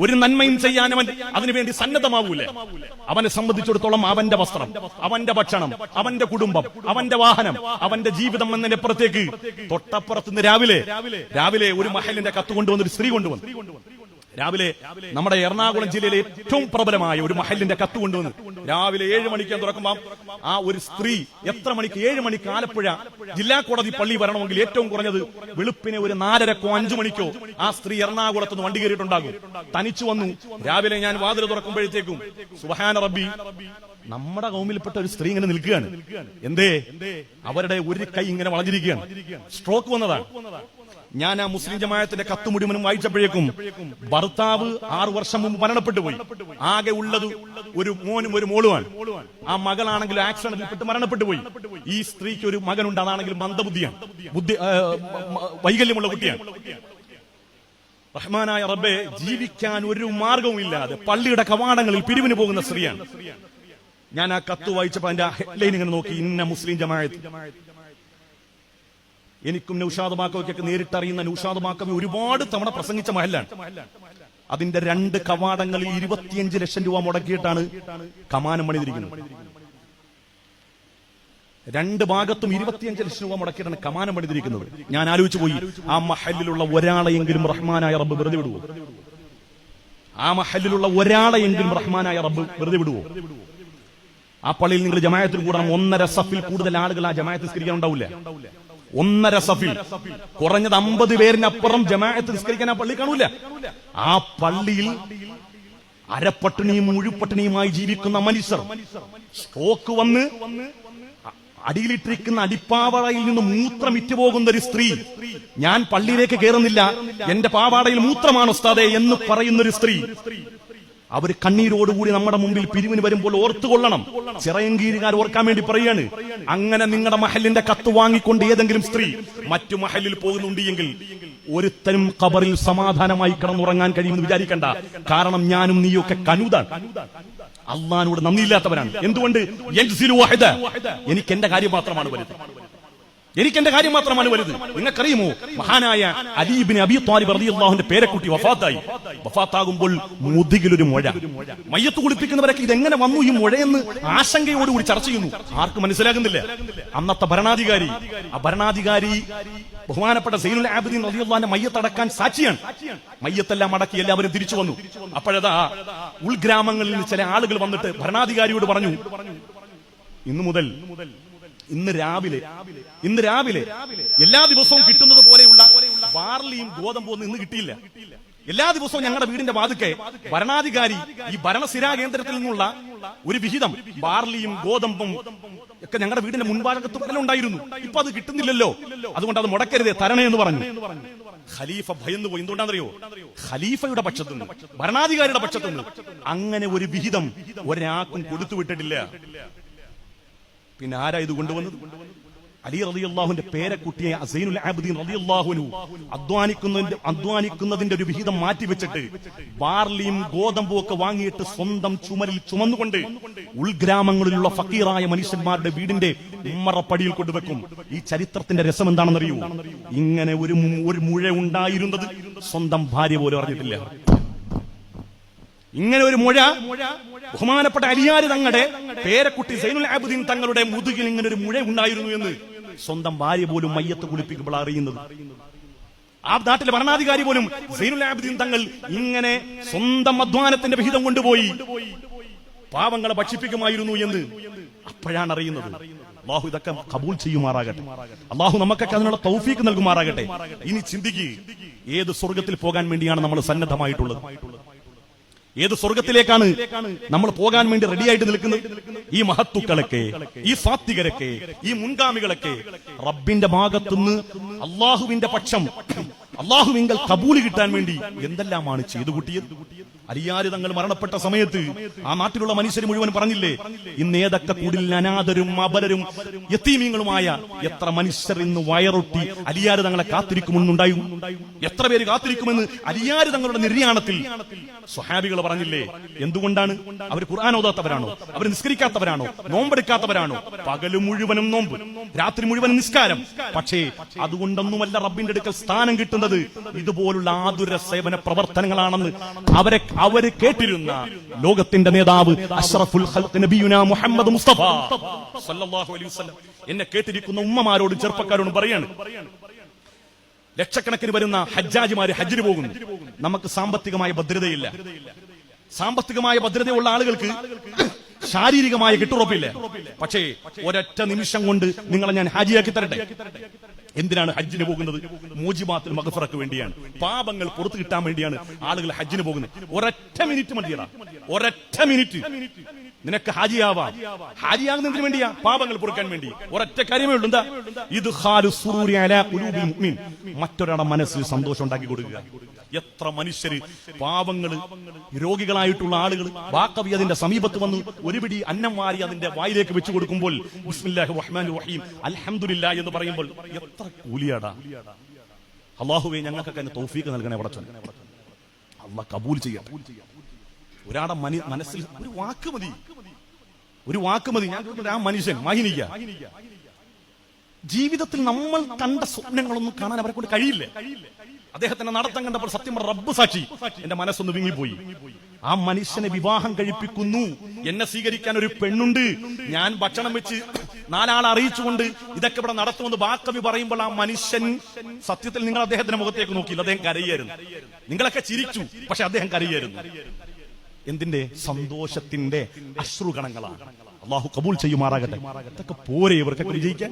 ഒരു നന്മയും ചെയ്യാൻ അവൻ അതിനുവേണ്ടി സന്നദ്ധമാകൂല. അവനെ സംബന്ധിച്ചിടത്തോളം അവന്റെ വസ്ത്രം, അവന്റെ ഭക്ഷണം, അവന്റെ കുടുംബം, അവന്റെ വാഹനം, അവന്റെ ജീവിതം എന്നതിനപ്പുറത്തേക്ക് തൊട്ടപ്പുറത്തുനിന്ന് രാവിലെ ഒരു മഹലിന്റെ കത്ത് കൊണ്ടുവന്നൊരു സ്ത്രീ കൊണ്ടുവന്നു. രാവിലെ നമ്മുടെ എറണാകുളം ജില്ലയിലെ ഏറ്റവും പ്രബലമായ ഒരു മഹലിന്റെ കത്ത് കൊണ്ടുവന്നു. രാവിലെ 7 മണിക്ക് തുറക്കുമ്പോൾ ആ ഒരു സ്ത്രീ എത്ര മണിക്ക്? 7 മണിക്ക് ആലപ്പുഴ ജില്ലാ കോടതി പള്ളി വരണമെങ്കിൽ ഏറ്റവും കുറഞ്ഞത് വെളുപ്പിനെ ഒരു 4:30 5 മണിക്കോ ആ സ്ത്രീ എറണാകുളത്ത് നിന്ന് വണ്ടി കയറിയിട്ടുണ്ടാകും. തനിച്ചു വന്നു. രാവിലെ ഞാൻ വാതിൽ തുറക്കുമ്പോഴത്തേക്കും സുബ്ഹാന റബ്ബി, നമ്മുടെ കൗമിൽപ്പെട്ട ഒരു സ്ത്രീ ഇങ്ങനെ നിൽക്കുകയാണ്. എന്തേ? അവരുടെ ഒരു കൈ ഇങ്ങനെ വളഞ്ഞിരിക്കുകയാണ്, സ്ട്രോക്ക് വന്നതാണ്. ഞാൻ ആ മുസ്ലിം ജമാഅത്തിന്റെ കത്ത് മുഴുവനും വായിച്ചപ്പോഴേക്കും ഭർത്താവ് 6 വർഷം മുമ്പ് മരണപ്പെട്ടു പോയി. ആകെ ഉള്ളത് ഒരു മോനും ഒരു മോളുമാണ്. ആ മകളാണെങ്കിൽ ആക്സിഡന്റിൽപ്പെട്ട് മരണപ്പെട്ടു പോയി. ഈ സ്ത്രീക്ക് ഒരു മകനുണ്ട്, അതാണെങ്കിൽ മന്ദബുദ്ധിയാണ്, വൈകല്യമുള്ള കുട്ടിയാണ്. റഹ്മാനായ റബ്ബേ, ജീവിക്കാൻ ഒരു മാർഗവും ഇല്ലാതെ പള്ളിയുടെ കവാടങ്ങളിൽ പിരിവിന് പോകുന്ന സ്ത്രീയാണ്. ഞാൻ ആ കത്ത് വായിച്ചപ്പോ അതിന്റെ ഹെഡ്ലൈൻ ഇങ്ങനെ നോക്കി, ഇന്ന മുസ്ലിം ജമാഅത്ത്. എനിക്കും നൗഷാദ് ബാക്കവിക്കൊക്കെ നേരിട്ടറിയുന്ന നൗഷാദ് ബാക്കവി ഒരുപാട് തവണ പ്രസംഗിച്ച മഹലാണ്. അതിന്റെ 2 കവാടങ്ങളിൽ 25 ലക്ഷം രൂപ മുടക്കിയിട്ടാണ് കമാനം പണിതിരിക്കുന്നത്. 2 ഭാഗത്തും 25 ലക്ഷം രൂപ മുടക്കിയിട്ടാണ് കമാനം പണിതിരിക്കുന്നത്. ഞാൻ ആലോചിച്ചു പോയി, ആ മഹലിലുള്ള ഒരാളെയെങ്കിലും റഹ്മാനായ റബ്ബ് വെറുതെ വിടുവോ? ആ മഹലിലുള്ള ഒരാളെയെങ്കിലും റഹ്മാനായ റബ്ബ് വെറുതെ വിടുവോ? ആ പള്ളിയിൽ നിങ്ങൾ ജമാഅത്തിൽ കൂടണം. 1.5 സഫിൽ കൂടുതൽ ആളുകൾ ആ ജമാഅത്ത് നിസ്കരിക്കാൻ ഉണ്ടാവില്ല. 1.5 സഫിൽ കുറഞ്ഞത് 50 പേരിനപ്പുറം ജമാഅത്ത് നിസ്കരിക്കാൻ ആ പള്ളി കാണൂല. ആ പള്ളിയിൽ അരപ്പട്ടിണിയും മുഴുപ്പട്ടിണിയുമായി ജീവിക്കുന്ന മനുഷ്യർ, സ്ട്രോക്ക് വന്ന് അടിയിലിട്ടിരിക്കുന്ന അടിപ്പാവാടയിൽ നിന്ന് മൂത്രം ഇറ്റുപോകുന്ന ഒരു സ്ത്രീ, ഞാൻ പള്ളിയിലേക്ക് കയറുന്നില്ല, എന്റെ പാവാടയിൽ മൂത്രമാണ് ഉസ്താദേ എന്ന് പറയുന്നൊരു സ്ത്രീ, അവർ കണ്ണീരോടുകൂടി നമ്മുടെ മുമ്പിൽ പിരിവിന് വരുമ്പോൾ ഓർത്തുകൊള്ളണം. ചിറയൻകീഴുകാർ ഓർക്കാൻ വേണ്ടി പറയാണ്, അങ്ങനെ നിങ്ങളുടെ മഹലിന്റെ കത്ത് വാങ്ങിക്കൊണ്ട് ഏതെങ്കിലും സ്ത്രീ മറ്റു മഹലിൽ പോകുന്നുണ്ട് എങ്കിൽ ഒരുത്തനും ഖബറിൽ സമാധാനമായി കിടന്നുറങ്ങാൻ കഴിയുമെന്ന് വിചാരിക്കണ്ട. കാരണം ഞാനും നീയൊക്കെ കനൂദാണ്, അള്ളാഹിനോട് നന്ദിയില്ലാത്തവരാണ്. എന്തുകൊണ്ട്? എനിക്ക് എന്റെ കാര്യം മാത്രമാണ് വലുത്, എനിക്കെന്റെ കാര്യം മാത്രമാണ് വലുത്. നിങ്ങൾക്കറിയുമോ, മഹാനായ അലി ഇബ്നു അബീ ത്വാലിബ് റളിയല്ലാഹുവിന്റെ പേരക്കുട്ടി വഫാത്താകുമ്പോൾ മുതുകിലൊരു മുഴ. മയ്യത്ത് കുളിപ്പിക്കുന്നവരൊക്കെ ഇതെങ്ങനെ വന്നു ഈ മുഴയെന്ന് ആശങ്കയോടുകൂടി ചർച്ച ചെയ്യുന്നു. ആർക്കും മനസ്സിലാകുന്നില്ല. അന്നത്തെ ഭരണാധികാരി, ആ ഭരണാധികാരി ബഹുമാനപ്പെട്ട സൈനുൽ ആബിദീൻ റളിയല്ലാഹുവിന്റെ മയ്യത്തടക്കാൻ സാക്ഷിയാണ്. മയ്യത്തെല്ലാം അടക്കി എല്ലാവരും തിരിച്ചു വന്നു. അപ്പോഴതാ ഉൾഗ്രാമങ്ങളിൽ നിന്ന് ചില ആളുകൾ വന്നിട്ട് ഭരണാധികാരിയോട് പറഞ്ഞു, ഇന്ന് രാവിലെ എല്ലാ ദിവസവും കിട്ടുന്നത് പോലെയുള്ള ബാർലിയും ഗോതമ്പും ഒന്നും ഇന്ന് കിട്ടിയില്ല. എല്ലാ ദിവസവും ഞങ്ങളുടെ വീടിന്റെ വാതുക്കെ ഭരണാധികാരി ഈ ഭരണസിരാ കേന്ദ്രത്തിൽ നിന്നുള്ള ഒരു വിഹിതം ബാർലിയും ഗോതമ്പും ഒക്കെ ഞങ്ങളുടെ വീടിന്റെ മുൻഭാഗത്ത് ഉണ്ടായിരുന്നു. ഇപ്പൊ അത് കിട്ടുന്നില്ലല്ലോ, അതുകൊണ്ട് അത് മുടക്കരുതേ, തരണേ എന്ന് പറഞ്ഞു. ഖലീഫ ഭയന്നു പോയി. എന്തുകൊണ്ടാണെന്നറിയോ? ഖലീഫയുടെ പക്ഷത്തുനിന്ന്, ഭരണാധികാരിയുടെ പക്ഷത്തുനിന്ന് അങ്ങനെ ഒരു വിഹിതം ഒരാൾക്കും കൊടുത്തു വിട്ടിട്ടില്ല. പിന്നെ ആരാ ഇത് കൊണ്ടുവന്നത്? അലി റളിയല്ലാഹുവിന്റെ പേരക്കുട്ടിയെ സൈനുൽ ആബിദീൻ റളിയല്ലാഹു അൻഹു അധ്വാനിക്കുന്നതിന്റെ ഒരു വിഹിതം മാറ്റിവെച്ചിട്ട് ബാർലിയും ഗോതമ്പും ഒക്കെ വാങ്ങിയിട്ട് സ്വന്തം ചുമലിൽ ചുമന്നുകൊണ്ട് ഉൾഗ്രാമങ്ങളിലുള്ള ഫക്കീറായ മനുഷ്യന്മാരുടെ വീടിന്റെ ഉമ്മറപ്പടിയിൽ കൊണ്ടുവെക്കും. ഈ ചരിത്രത്തിന്റെ രസം എന്താണെന്നറിയൂ? ഇങ്ങനെ ഒരു മുഴ ഉണ്ടായിരുന്നത് സ്വന്തം ഭാര്യ പോലും അറിഞ്ഞിട്ടില്ല. ഇങ്ങനെ ഒരു മുഴ ബഹുമാനപ്പെട്ട അലിയാർ തങ്ങളുടെ പേരക്കുട്ടി സൈനുൽ ആബിദീൻ തങ്ങളുടെ മുതുകിൽ ഇങ്ങനെ ഒരു മുഴ ഉണ്ടായിരുന്നു എന്ന് സ്വന്തം ഭാര്യ പോലും മയ്യത്ത് കുളിപ്പിക്കുമ്പോൾ അറിയുന്നത്. ആ നാട്ടിലെ ഭരണാധികാരി പോലും സൈനുൽ ആബിദീൻ തങ്ങൾ ഇങ്ങനെ സ്വന്തം അധ്വാനത്തിന്റെ വിഹിതം കൊണ്ടുപോയി പാവങ്ങളെ ഭക്ഷിപ്പിക്കുമായിരുന്നു എന്ന് അപ്പോഴാണ് അറിയുന്നത്. അല്ലാഹു ഇതൊക്കെ കബൂൽ ചെയ്യുമാറാകട്ടെ. അല്ലാഹു നമുക്കൊക്കെ അതിനുള്ള തൗഫീക്ക് നൽകുമാറാകട്ടെ. ഇനി ചിന്തിക്കുക, ഏത് സ്വർഗത്തിൽ പോകാൻ വേണ്ടിയാണ് നമ്മൾ സന്നദ്ധമായിട്ടുള്ളത്? ഏത് സ്വർഗത്തിലേക്കാണ് നമ്മൾ പോകാൻ വേണ്ടി റെഡിയായിട്ട് നിൽക്കുന്നത്? ഈ മഹത്തുക്കളൊക്കെ, ഈ സാത്വികരൊക്കെ, ഈ മുൻഗാമികളൊക്കെ റബ്ബിന്റെ ഭാഗത്തുനിന്ന് അള്ളാഹുവിന്റെ പക്ഷം, അള്ളാഹുവിങ്കൽ കബൂല് കിട്ടാൻ വേണ്ടി എന്തെല്ലാമാണ് ചെയ്തു കൂട്ടിയത്. അലിയാർ തങ്ങൾ മരണപ്പെട്ട സമയത്ത് ആ നാട്ടിലുള്ള മനുഷ്യർ മുഴുവൻ പറഞ്ഞില്ലേ, ഇന്ന് ഏതൊക്കെ കൂടിൽ അനാഥരും അബലരും യതീമീങ്ങളുമായ എത്ര മനുഷ്യർ ഇന്ന് വയറൊട്ടി അലിയാർ തങ്ങളെ കാത്തിരിക്കുമെന്നുണ്ടായും. എത്ര പേര് കാത്തിരിക്കുമെന്ന് അലിയാർ തങ്ങളുടെ നിര്യാണത്തിൽ സ്വഹാബികൾ പറഞ്ഞില്ലേ. എന്തുകൊണ്ടാണ്? അവർ ഖുർആൻ ഓതാത്തവരാണോ? അവർ നിസ്കരിക്കാത്തവരാണോ? നോമ്പെടുക്കാത്തവരാണോ? പകല് മുഴുവനും നോമ്പ്, രാത്രി മുഴുവനും നിസ്കാരം. പക്ഷേ അതുകൊണ്ടൊന്നുമല്ല റബ്ബിന്റെ അടുക്കൽ സ്ഥാനം കിട്ടുന്നത്. ഇതുപോലുള്ള ആതുര സേവന പ്രവർത്തനങ്ങളാണെന്ന് അവര് കേട്ടിരുന്ന ലോകത്തിന്റെ നേതാവ് അഷ്റഫുൽ ഖൽഖ് നബിയുനാ മുഹമ്മദ് മുസ്തഫ സല്ലല്ലാഹു അലൈഹി വസല്ലം എന്നെ കേട്ടിരിക്കുന്ന ഉമ്മമാരോട് ചെറുപ്പക്കാരോട് പറയാണ്, ലക്ഷക്കണക്കിന് വരുന്ന ഹജ്ജാജിമാര് ഹജ്ജിന് പോകുന്നു. നമുക്ക് സാമ്പത്തികമായ ഭദ്രതയില്ല. സാമ്പത്തികമായ ഭദ്രതയുള്ള ആളുകൾക്ക് ശാരീരികമായ കെട്ടുറപ്പില്ല. പക്ഷേ ഒരൊറ്റ നിമിഷം കൊണ്ട് നിങ്ങളെ ഞാൻ ഹാജിയാക്കി തരട്ടെ. എന്തിനാണ് ഹജ്ജിന് പോകുന്നത്? മൂജിബാത്തുൽ മഗ്ഫിറക്ക് വേണ്ടിയാണ്. പാപങ്ങൾ പുറത്തു കിട്ടാൻ വേണ്ടിയാണ് ആളുകൾ ഹജ്ജിന് പോകുന്നത്. ഒരൊറ്റ മിനിറ്റ് മതിയടാ, ഒരൊറ്റ മിനിറ്റ് നിനക്ക് ഹാജിയാവാം. ഹാജിയാകുന്നതിന് വേണ്ടിയാ? പാപങ്ങൾ പൊറുക്കാൻ വേണ്ടി. ഒരൊറ്റ കാര്യമേ ഉള്ളൂ. എന്താ? ഇദ്ഖാലു സുറൂരി അലാ ഖുലൂബിൽ മുഅ്മിൻ, മറ്റൊരാളുടെ മനസ്സിൽ സന്തോഷം ഉണ്ടാക്കി കൊടുക്കുക. എത്ര മനുഷ്യര് പാവങ്ങള് രോഗികളായിട്ടുള്ള ആളുകൾ വാക്കവി അതിന്റെ സമീപത്ത് വന്ന് ഒരു പിടി അന്നം വാരി അതിന്റെ വായിലേക്ക് വെച്ചു കൊടുക്കുമ്പോൾ ബിസ്മില്ലാഹിർ റഹ്മാനിർ റഹീം അൽഹംദുലില്ലാ എന്ന് പറയുമ്പോൾ എത്ര കൂലിയാടാ. അല്ലാഹുവേ ഞങ്ങൾക്കൊക്കെ അതിന് തൗഫീഖ് നൽകണേ പടച്ചോനെ. അല്ലാഹ് കബൂൽ ചെയ്യട്ടെ. ഒരാളുടെ മനസ്സിൽ ഒരു വാക്ക് മതി, ഒരു വാക്ക് മതി. ഞാൻ ആ മനുഷ്യൻ വാഹിനിക്ക ജീവിതത്തിൽ നമ്മൾ കണ്ട സ്വപ്നങ്ങളൊന്നും കാണാൻ അവരെ കൊണ്ട് കഴിയില്ല. അദ്ദേഹത്തിന്റെ നടത്തം കണ്ടപ്പോൾ സത്യം റബ്ബ് സാക്ഷി എന്റെ മനസ്സൊന്ന് വിങ്ങിപ്പോയി. ആ മനുഷ്യനെ വിവാഹം കഴിപ്പിക്കുന്നു. എന്നെ സ്വീകരിക്കാൻ ഒരു പെണ്ണുണ്ട്. ഞാൻ ഭക്ഷണം വെച്ച് നാലാളെ അറിയിച്ചുകൊണ്ട് ഇതൊക്കെ ഇവിടെ നടത്തുമെന്ന് ബാക്കവി പറയുമ്പോൾ ആ മനുഷ്യൻ സത്യത്തിൽ നിങ്ങൾ അദ്ദേഹത്തിന്റെ മുഖത്തേക്ക് നോക്കിയില്ല. അദ്ദേഹം കരയായിരുന്നു. നിങ്ങളൊക്കെ ചിരിച്ചു, പക്ഷെ അദ്ദേഹം കരയായിരുന്നു. എന്തിന്റെ? സന്തോഷത്തിന്റെ അശ്രുകണങ്ങളാണ്. അള്ളാഹു കബൂൽ ചെയ്യുമാറാകട്ടെ. ഇതൊക്കെ പോരെ ഇവർക്കൊക്കെ വിജയിക്കാൻ?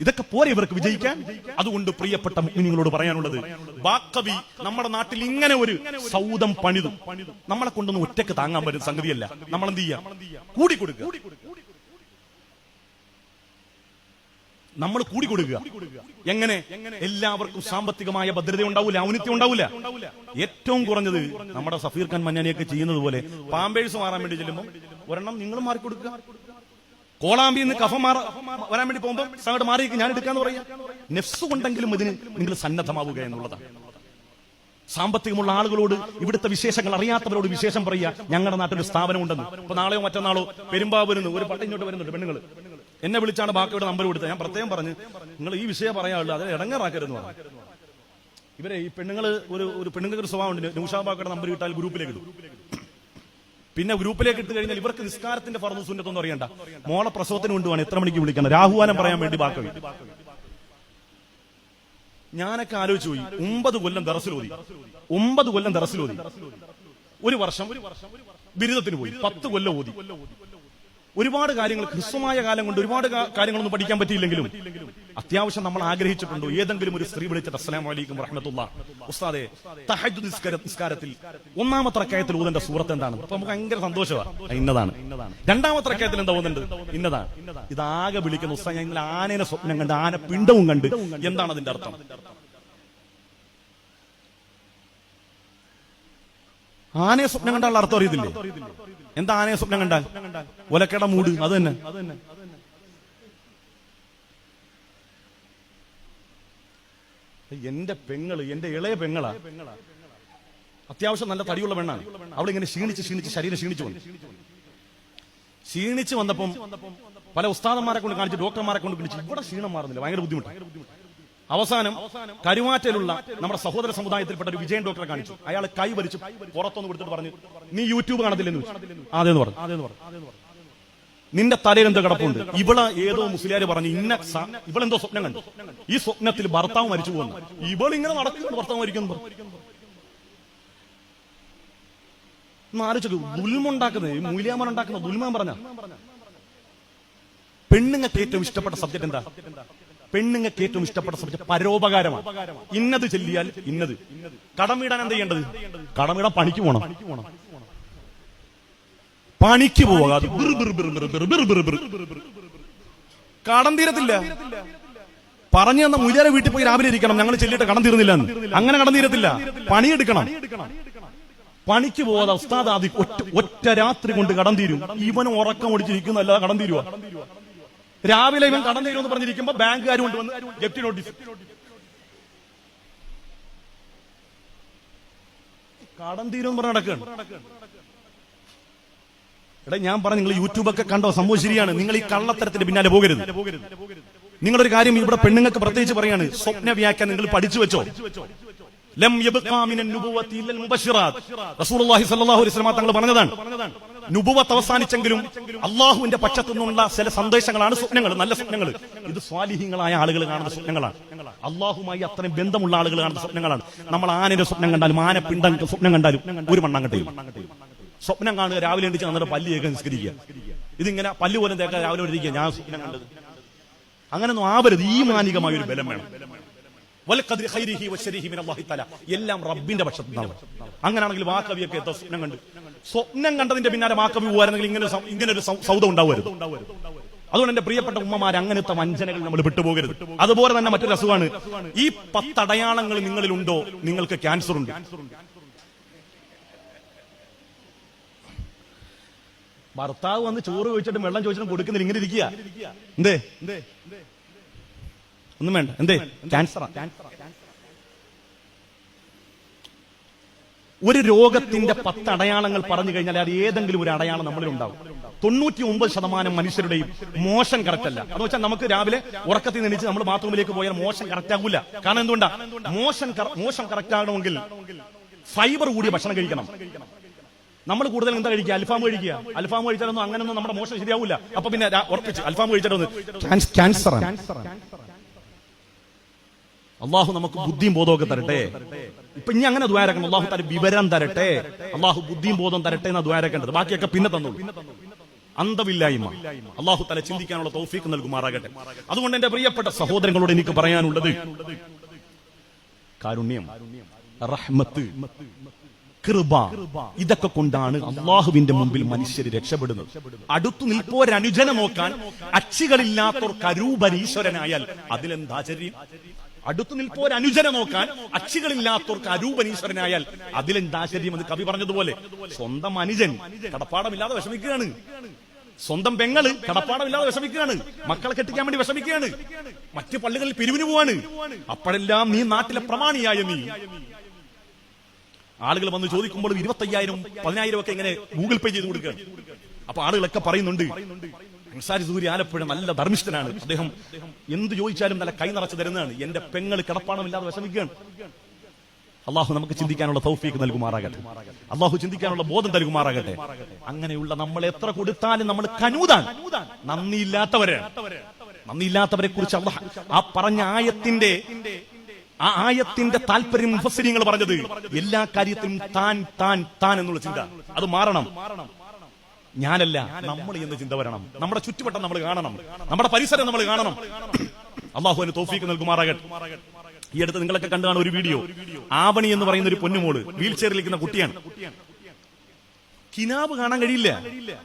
ഇതൊക്കെ പോരെ ഇവർക്ക് വിജയിക്കാൻ? അതുകൊണ്ട് പ്രിയപ്പെട്ട മുഅ്മിനീങ്ങളോട് പറയാനുള്ളത്, ബാക്കവി നമ്മുടെ നാട്ടിൽ ഇങ്ങനെ ഒരു സൗദം പണിതു. നമ്മളെ കൊണ്ടൊന്നും ഒറ്റക്ക് താങ്ങാൻ പറ്റുന്ന സംഗതിയല്ല. നമ്മൾ എന്ത് ചെയ്യാം? കൂടി കൊടുക്കുക. നമ്മൾ കൂടി കൊടുക്കുക. എങ്ങനെ? എല്ലാവർക്കും സാമ്പത്തികമായ ഭദ്രത ഉണ്ടാവില്ല, ഔന്നിത്യം ഉണ്ടാവില്ല. ഏറ്റവും കുറഞ്ഞത് നമ്മുടെ സഫീർ ഖാൻ മഞ്ഞാനിയൊക്കെ ചെയ്യുന്നത് പോലെ പാമ്പേഴ്സ് മാറാൻ വേണ്ടി ചെല്ലുമ്പോൾ ഒരെണ്ണം നിങ്ങൾ മാറിക്കൊടുക്കുക. കോളാമ്പിയിൽ നിന്ന് കഫം വരാൻ വേണ്ടി പോകുമ്പോൾ അങ്ങോട്ട് മാറിയേക്ക് ഞാൻ എടുക്കാന്ന് പറയാം. നെഫ്സ് കൊണ്ടെങ്കിലും ഇതിന് നിങ്ങൾ സന്നദ്ധമാവുക എന്നുള്ളതാണ്. സാമ്പത്തികമുള്ള ആളുകളോട് ഇവിടുത്തെ വിശേഷങ്ങൾ അറിയാത്തവരോട് വിശേഷം പറയുക. ഞങ്ങളുടെ നാട്ടിലൊരു സ്ഥാപനം ഉണ്ടെന്ന്. ഇപ്പൊ നാളെയോ മറ്റന്നാളോ പെരുമ്പാവൂരിന്ന് ഒരു പട്ടം ഇങ്ങോട്ട് വരുന്നുണ്ട് പെണ്ണുങ്ങൾ. എന്നെ വിളിച്ചാണ് ബാക്കിയുടെ നമ്പർ കൊടുത്തത്. ഞാൻ പ്രത്യേകം പറഞ്ഞു, നിങ്ങൾ ഈ വിഷയം പറയാനുള്ളൂ, അത് ഇടങ്ങാറാക്കരുതെന്ന് പറഞ്ഞു. ഇവരെ ഈ പെണ്ണുങ്ങൾ ഒരു പെണ്ണുങ്ങൾക്ക് ഒരു സ്വഭാവം ഉണ്ട്. നൗഷാബാക്കയുടെ നമ്പർ കിട്ടാൽ ഗ്രൂപ്പിലേക്ക് ഇടും. പിന്നെ ഗ്രൂപ്പിലേക്ക് ഇട്ട് കഴിഞ്ഞാൽ ഇവർക്ക് നിസ്കാരത്തിന്റെ ഫർദ് സുന്നത്തൊന്നും അറിയണ്ട. മോളെ പ്രസവത്തിന് കൊണ്ടുപോകണം, എത്ര മണിക്ക് വിളിക്കണം, രാഹുവാനം പറയാൻ വേണ്ടി ബാക്കവി. ഞാനൊക്കെ ആലോചിച്ചു പോയി. 9 കൊല്ലം ദറസിലോതി, 9 കൊല്ലം ദറസിലോതി, ഒരു വർഷം ബിരുദത്തിന് പോയി, 10 കൊല്ലം ഓതി. ഒരുപാട് കാര്യങ്ങൾ ഹ്രസ്വമായ കാലം കൊണ്ട് ഒരുപാട് കാര്യങ്ങളൊന്നും പഠിക്കാൻ പറ്റിയില്ലെങ്കിലും അത്യാവശ്യം നമ്മൾ ആഗ്രഹിച്ചിട്ടുണ്ടോ ഏതെങ്കിലും ഒരു സ്ത്രീ വിളിച്ചിട്ട് അസ്സലാമു അലൈക്കും വറഹ്മത്തുള്ളാഹി ഉസ്താദേ തഹജ്ജുദ് നിസ്കാരത്തിൽ 1-ാമത്തെ റക്അത്തിൽ ഓതേണ്ട സൂറത്ത് എന്താണ്? അപ്പൊ നമുക്ക് ഭയങ്കര സന്തോഷമാണ്. ഇന്നതാണ്. 2-ാമത്തെ റക്അത്തിൽ എന്താ ഓതേണ്ടത്? ഇന്നതാണ്. ഇതാകെ വിളിക്കുന്ന ഉസ്താദ് ഞാൻ ഇന്നലെ ആനേനെ സ്വപ്നം കണ്ട്, ആന പിണ്ടവും കണ്ട്. എന്താണ് അതിന്റെ അർത്ഥം? ആനയെ സ്വപ്നം കണ്ടാലുള്ള അർത്ഥം അറിയത്തില്ലേ? എന്താ ആനയെ സ്വപ്നം കണ്ടാൽ? ഒലക്കട മൂട്. അത് തന്നെ. എന്റെ പെങ്ങള്, എന്റെ ഇളയ പെങ്ങളാ, അത്യാവശ്യം നല്ല തടിയുള്ള പെണ്ണാണ്. അവളിങ്ങനെ ക്ഷീണിച്ച് ശരീരം ക്ഷീണിച്ചു വന്നപ്പം പല ഉസ്താദന്മാരെ കൊണ്ട് കാണിച്ച്, ഡോക്ടർമാരെ കൊണ്ട് കാണിച്ച്, ഇവിടെ ക്ഷീണം മാറുന്നില്ല, ഭയങ്കര ബുദ്ധിമുട്ട്. അവസാനം കരുവാറ്റയിലുള്ള നമ്മുടെ സഹോദര സമുദായത്തിൽപ്പെട്ട ഒരു വിജയൻ ഡോക്ടറെ കാണിച്ചു. അയാൾ കൈ വലിച്ചു പുറത്തൊന്ന് കൊടുത്തിട്ട് പറഞ്ഞു, നീ യൂട്യൂബ് കാണത്തില്ലെന്ന് ചോദിച്ചു. അതേന്ന് പറഞ്ഞു. നിന്റെ തലയിൽ എന്തോ കിടപ്പുണ്ട്. ഇവളെ ഏതോ മുസ്ലിയാര് പറഞ്ഞു ഇവളെന്തോ സ്വപ്നം കണ്ടു. ഈ സ്വപ്നത്തിൽ ഭർത്താവ് മരിച്ചു പോകുന്നു. ഇവളിങ്ങനെ നടക്കുന്നു, ഭർത്താവ് മരിക്കുന്നു. ആലോചിച്ചു, ദുൽമുണ്ടാക്കുന്നത് മൂല്യാമൻ ഉണ്ടാക്കുന്ന ദുൽമാൻ പറഞ്ഞ. പെണ്ണുങ്ങൾക്ക് ഏറ്റവും ഇഷ്ടപ്പെട്ട സബ്ജക്ട് എന്താ? പെണ്ണുങ്ങൾക്ക് ഏറ്റവും ഇഷ്ടപ്പെട്ട സബ്ജക്ട് പരോപകാരമാണ്. ഇന്നത് ചെല്ലിയാൽ ഇന്നത്. കടം വീടാൻ എന്താ ചെയ്യേണ്ടത്? കടം വീടാൻ പണിക്ക് പോകണം. പണിക്ക് പോകാതെ കടം തീരത്തില്ല. പറഞ്ഞു തന്ന മുജാരെ വീട്ടിൽ പോയി രാവിലെ ഇരിക്കണം, ഞങ്ങൾ ചെല്ലിട്ട് കടം തീർന്നില്ല. അങ്ങനെ കടം തീരത്തില്ല, പണിയെടുക്കണം. പണിക്ക് പോകാതെ ഉസ്താദ് ആദി ഒറ്റ രാത്രി കൊണ്ട് കടം തീരും. ഇവൻ ഉറക്കം ഒടിച്ചിരിക്കുന്ന അല്ലാതെ കടം തീരുവാ. രാവിലെ ഇവൻ കടം തീരുമെന്ന് പറഞ്ഞിരിക്കുമ്പോ ബാങ്കുകാർ കൊണ്ടുവന്ന് ജപ്തി നോട്ടീസ്. കടം തീരുമെന്ന് പറഞ്ഞ് നടക്കുകയാണ്. എടാ ഞാൻ പറഞ്ഞു, നിങ്ങൾ യൂട്യൂബൊക്കെ കണ്ടോ? സംഭവം ശരിയാണ്. നിങ്ങൾ ഈ കള്ളത്തരത്തിന്റെ പിന്നാലെ പോകരുത്. നിങ്ങളൊരു കാര്യം ഇവിടെ പെണ്ണുങ്ങൾക്ക് പ്രത്യേകിച്ച് പറയാണ്, സ്വപ്ന വ്യാഖ്യാനം നിങ്ങൾ പഠിച്ചു വെച്ചോ. ലം യബ്ഖാ മിനൻ നുബുവത്തി ഇല്ലൽ മുബശ്ശിറാത്ത്. റസൂലുള്ളാഹി സ്വല്ലല്ലാഹു അലൈഹി വസല്ലം തങ്ങൾ പറഞ്ഞതാണ്, നുബുവത്ത് അവസാനിച്ചെങ്കിലും അള്ളാഹുവിന്റെ പക്ഷത്തു നിന്നുള്ള ചില സന്ദേശങ്ങളാണ് സ്വപ്നങ്ങൾ, നല്ല സ്വപ്നങ്ങൾ. ഇത് സ്വാലിഹീങ്ങളായ ആളുകൾ കാണുന്ന സ്വപ്നങ്ങളാണ്, അള്ളാഹുമായി അത്രയും ബന്ധമുള്ള ആളുകൾ കാണുന്ന സ്വപ്നങ്ങളാണ്. നമ്മൾ ആനയുടെ സ്വപ്നം കണ്ടാലും ആനപ്പിണ്ടം സ്വപ്നം കണ്ടാലും ഒരു മണ്ണാങ്കട്ടയും സ്വപ്നം കാണുക. രാവിലെ എണ്ണിച്ച് നമ്മുടെ പല്ല് തേക്കാൻ നിസ്കരിക്കുക. ഇതിങ്ങനെ പല്ല് പോലും തേക്കാൻ രാവിലെ ഇരിക്കുക, ഞാൻ സ്വപ്നം കണ്ടത്. അങ്ങനൊന്നും ആവരുത്. ഈ മാനികമായ ഒരു ബലം വേണം. എല്ലാം റബ്ബിന്റെ പക്ഷത്തു നിന്നാണ്. അങ്ങനെയാണെങ്കിൽ വാക്കവിയൊക്കെ എത്ര സ്വപ്നം കണ്ട്, സ്വപ്നം കണ്ടതിന്റെ പിന്നാലെ വാക്കവി പോകാനെങ്കിൽ ഇങ്ങനെ ഒരു സൗദം ഉണ്ടാവരുത്. അതുകൊണ്ട് എന്റെ പ്രിയപ്പെട്ട ഉമ്മമാർ, അങ്ങനത്തെ വഞ്ചനകൾ നമ്മൾ വിട്ടുപോകരുത്. അതുപോലെ തന്നെ മറ്റൊരു അസുഖമാണ്, ഈ 10 അടയാളങ്ങൾ നിങ്ങളിലുണ്ടോ, നിങ്ങൾക്ക് ക്യാൻസർ ഉണ്ട്. ഭർത്താവ് വന്ന് ചോറ് ചോദിച്ചിട്ടും വെള്ളം ചോദിച്ചിട്ടും കൊടുക്കുന്നില്ല, ഇങ്ങനെ ഇരിക്കുക. എന്തേ? ഒന്നും വേണ്ട. എന്തേ? ക്യാൻസറാ. ഒരു രോഗത്തിന്റെ 10 അടയാളങ്ങൾ പറഞ്ഞു കഴിഞ്ഞാൽ അത് ഏതെങ്കിലും ഒരു അടയാളം നമ്മളിലുണ്ടാവും. 99% മനുഷ്യരുടെയും മോശം കറക്റ്റ് അല്ല. എന്ന് വെച്ചാൽ നമുക്ക് രാവിലെ ഉറക്കത്തിൽ നിന്നിച്ച് നമ്മൾ ബാത്റൂമിലേക്ക് പോയാൽ മോശം കറക്റ്റ് ആകൂല. കാരണം എന്തുകൊണ്ടാ? മോശം കറക്റ്റ് ആകണമെങ്കിൽ ഫൈബർ കൂടിയ ഭക്ഷണം കഴിക്കണം. നമ്മൾ കൂടുതൽ എന്താ കഴിക്കുക? അൽഫാം കഴിക്കുക. അൽഫാം കഴിച്ചാലൊന്നും അങ്ങനൊന്നും നമ്മുടെ മോശം ശരിയാവില്ല. അപ്പൊ പിന്നെ ഉറപ്പിച്ച് അൽഫാം കഴിച്ചാലൊന്ന് ക്യാൻസർ. അള്ളാഹു നമുക്ക് ബുദ്ധിയും ബോധമൊക്കെ തരട്ടെ. ഇപ്പൊ ഇനി അങ്ങനെ ദ്വാരക്കണം, അള്ളാഹു തല വിവരം തരട്ടെ, അള്ളാഹു ബുദ്ധിയും ബോധം തരട്ടെ എന്നാ ദ്വാരക്കേണ്ടത്. ബാക്കിയൊക്കെ പിന്നെ തന്നു. അന്തമില്ലായ്മ അള്ളാഹു തല ചിന്തിക്കാനുള്ള തൗഫീഖ് നൽകുമാറാകട്ടെ. അതുകൊണ്ട് എന്റെ പ്രിയപ്പെട്ട സഹോദരങ്ങളോട് എനിക്ക് പറയാനുള്ളത്, കാരുണ്യം, റഹ്മത്ത്, കൃപ, ഇതൊക്കെ കൊണ്ടാണ് അള്ളാഹുവിന്റെ മുമ്പിൽ മനുഷ്യർ രക്ഷപ്പെടുന്നത്. അടുത്തു നിൽപ്പോരനുജന നോക്കാൻ അച്ചികളില്ലാത്തോർക്ക് അരൂപനീശ്വരനായാൽ അതിലെന്താചര്യം? അടുത്തു നിൽപ്പോരനുജന നോക്കാൻ അച്ചികളില്ലാത്തോർക്ക് അരൂപനീശ്വരനായാൽ അതിലെന്താചര്യം എന്ന് കവി പറഞ്ഞതുപോലെ, സ്വന്തം അനുജൻ കടപ്പാടമില്ലാതെ വിഷമിക്കുകയാണ്, സ്വന്തം പെങ്ങള് കടപ്പാടമില്ലാതെ വിഷമിക്കുകയാണ്, മക്കളെ കെട്ടിക്കാൻ വേണ്ടി വിഷമിക്കുകയാണ്, മറ്റു പള്ളികളിൽ പിരിവിന് പോവാണ്. അപ്പോഴെല്ലാം നീ നാട്ടിലെ പ്രമാണിയായ നീ ആളുകൾ വന്ന് ചോദിക്കുമ്പോൾ 25,000 10,000 ഒക്കെ ഇങ്ങനെ ഗൂഗിൾ പേ ചെയ്ത് കൊടുക്കുക. അപ്പൊ ആളുകളൊക്കെ പറയുന്നുണ്ട്, അൻസാരി സൂര്യ ആലപ്പുഴ നല്ല ധർമ്മിഷ്ഠനാണ്, അദ്ദേഹം എന്ത് ചോദിച്ചാലും നല്ല കൈ നിറച്ച് തരുന്നതാണ്. എന്റെ പെങ്ങൾ കിടപ്പാണമില്ലാതെ വിഷമിക്കുകയാണ്. അള്ളാഹു നമുക്ക് ചിന്തിക്കാനുള്ള തൗഫീഖ് നൽകുമാറാകട്ടെ, അള്ളാഹു ചിന്തിക്കാനുള്ള ബോധം നൽകുമാറാകട്ടെ. അങ്ങനെയുള്ള നമ്മൾ എത്ര കൊടുത്താലും നമ്മൾ കനൂതാണ്, നന്ദിയില്ലാത്തവരെ കുറിച്ച് അള്ളാഹ് ആ പറഞ്ഞ ആയത്തിന്റെ താല്പര്യം മുഫസ്സിരീങ്ങൾ പറഞ്ഞത്, എല്ലാ കാര്യത്തിലും താൻ എന്നുള്ള ചിന്ത അത് മാറണം. ഞാനല്ല, നമ്മൾ എന്ന ചിന്ത വരണം. നമ്മുടെ ചുറ്റുവട്ടം നമ്മൾ കാണണം, നമ്മുടെ പരിസരം നമ്മൾ കാണണം. അള്ളാഹു അതിന് തൗഫീഖ് നൽകുമാറാകട്ടെ. ഈ അടുത്ത് നിങ്ങളൊക്കെ കണ്ടാണ് ഒരു വീഡിയോ, ആവണി എന്ന് പറയുന്ന ഒരു പൊന്നുമോള് വീൽ ചെയറിലിരിക്കുന്ന കുട്ടിയാണ്. കിനാബ് കാണാൻ കഴിയില്ല.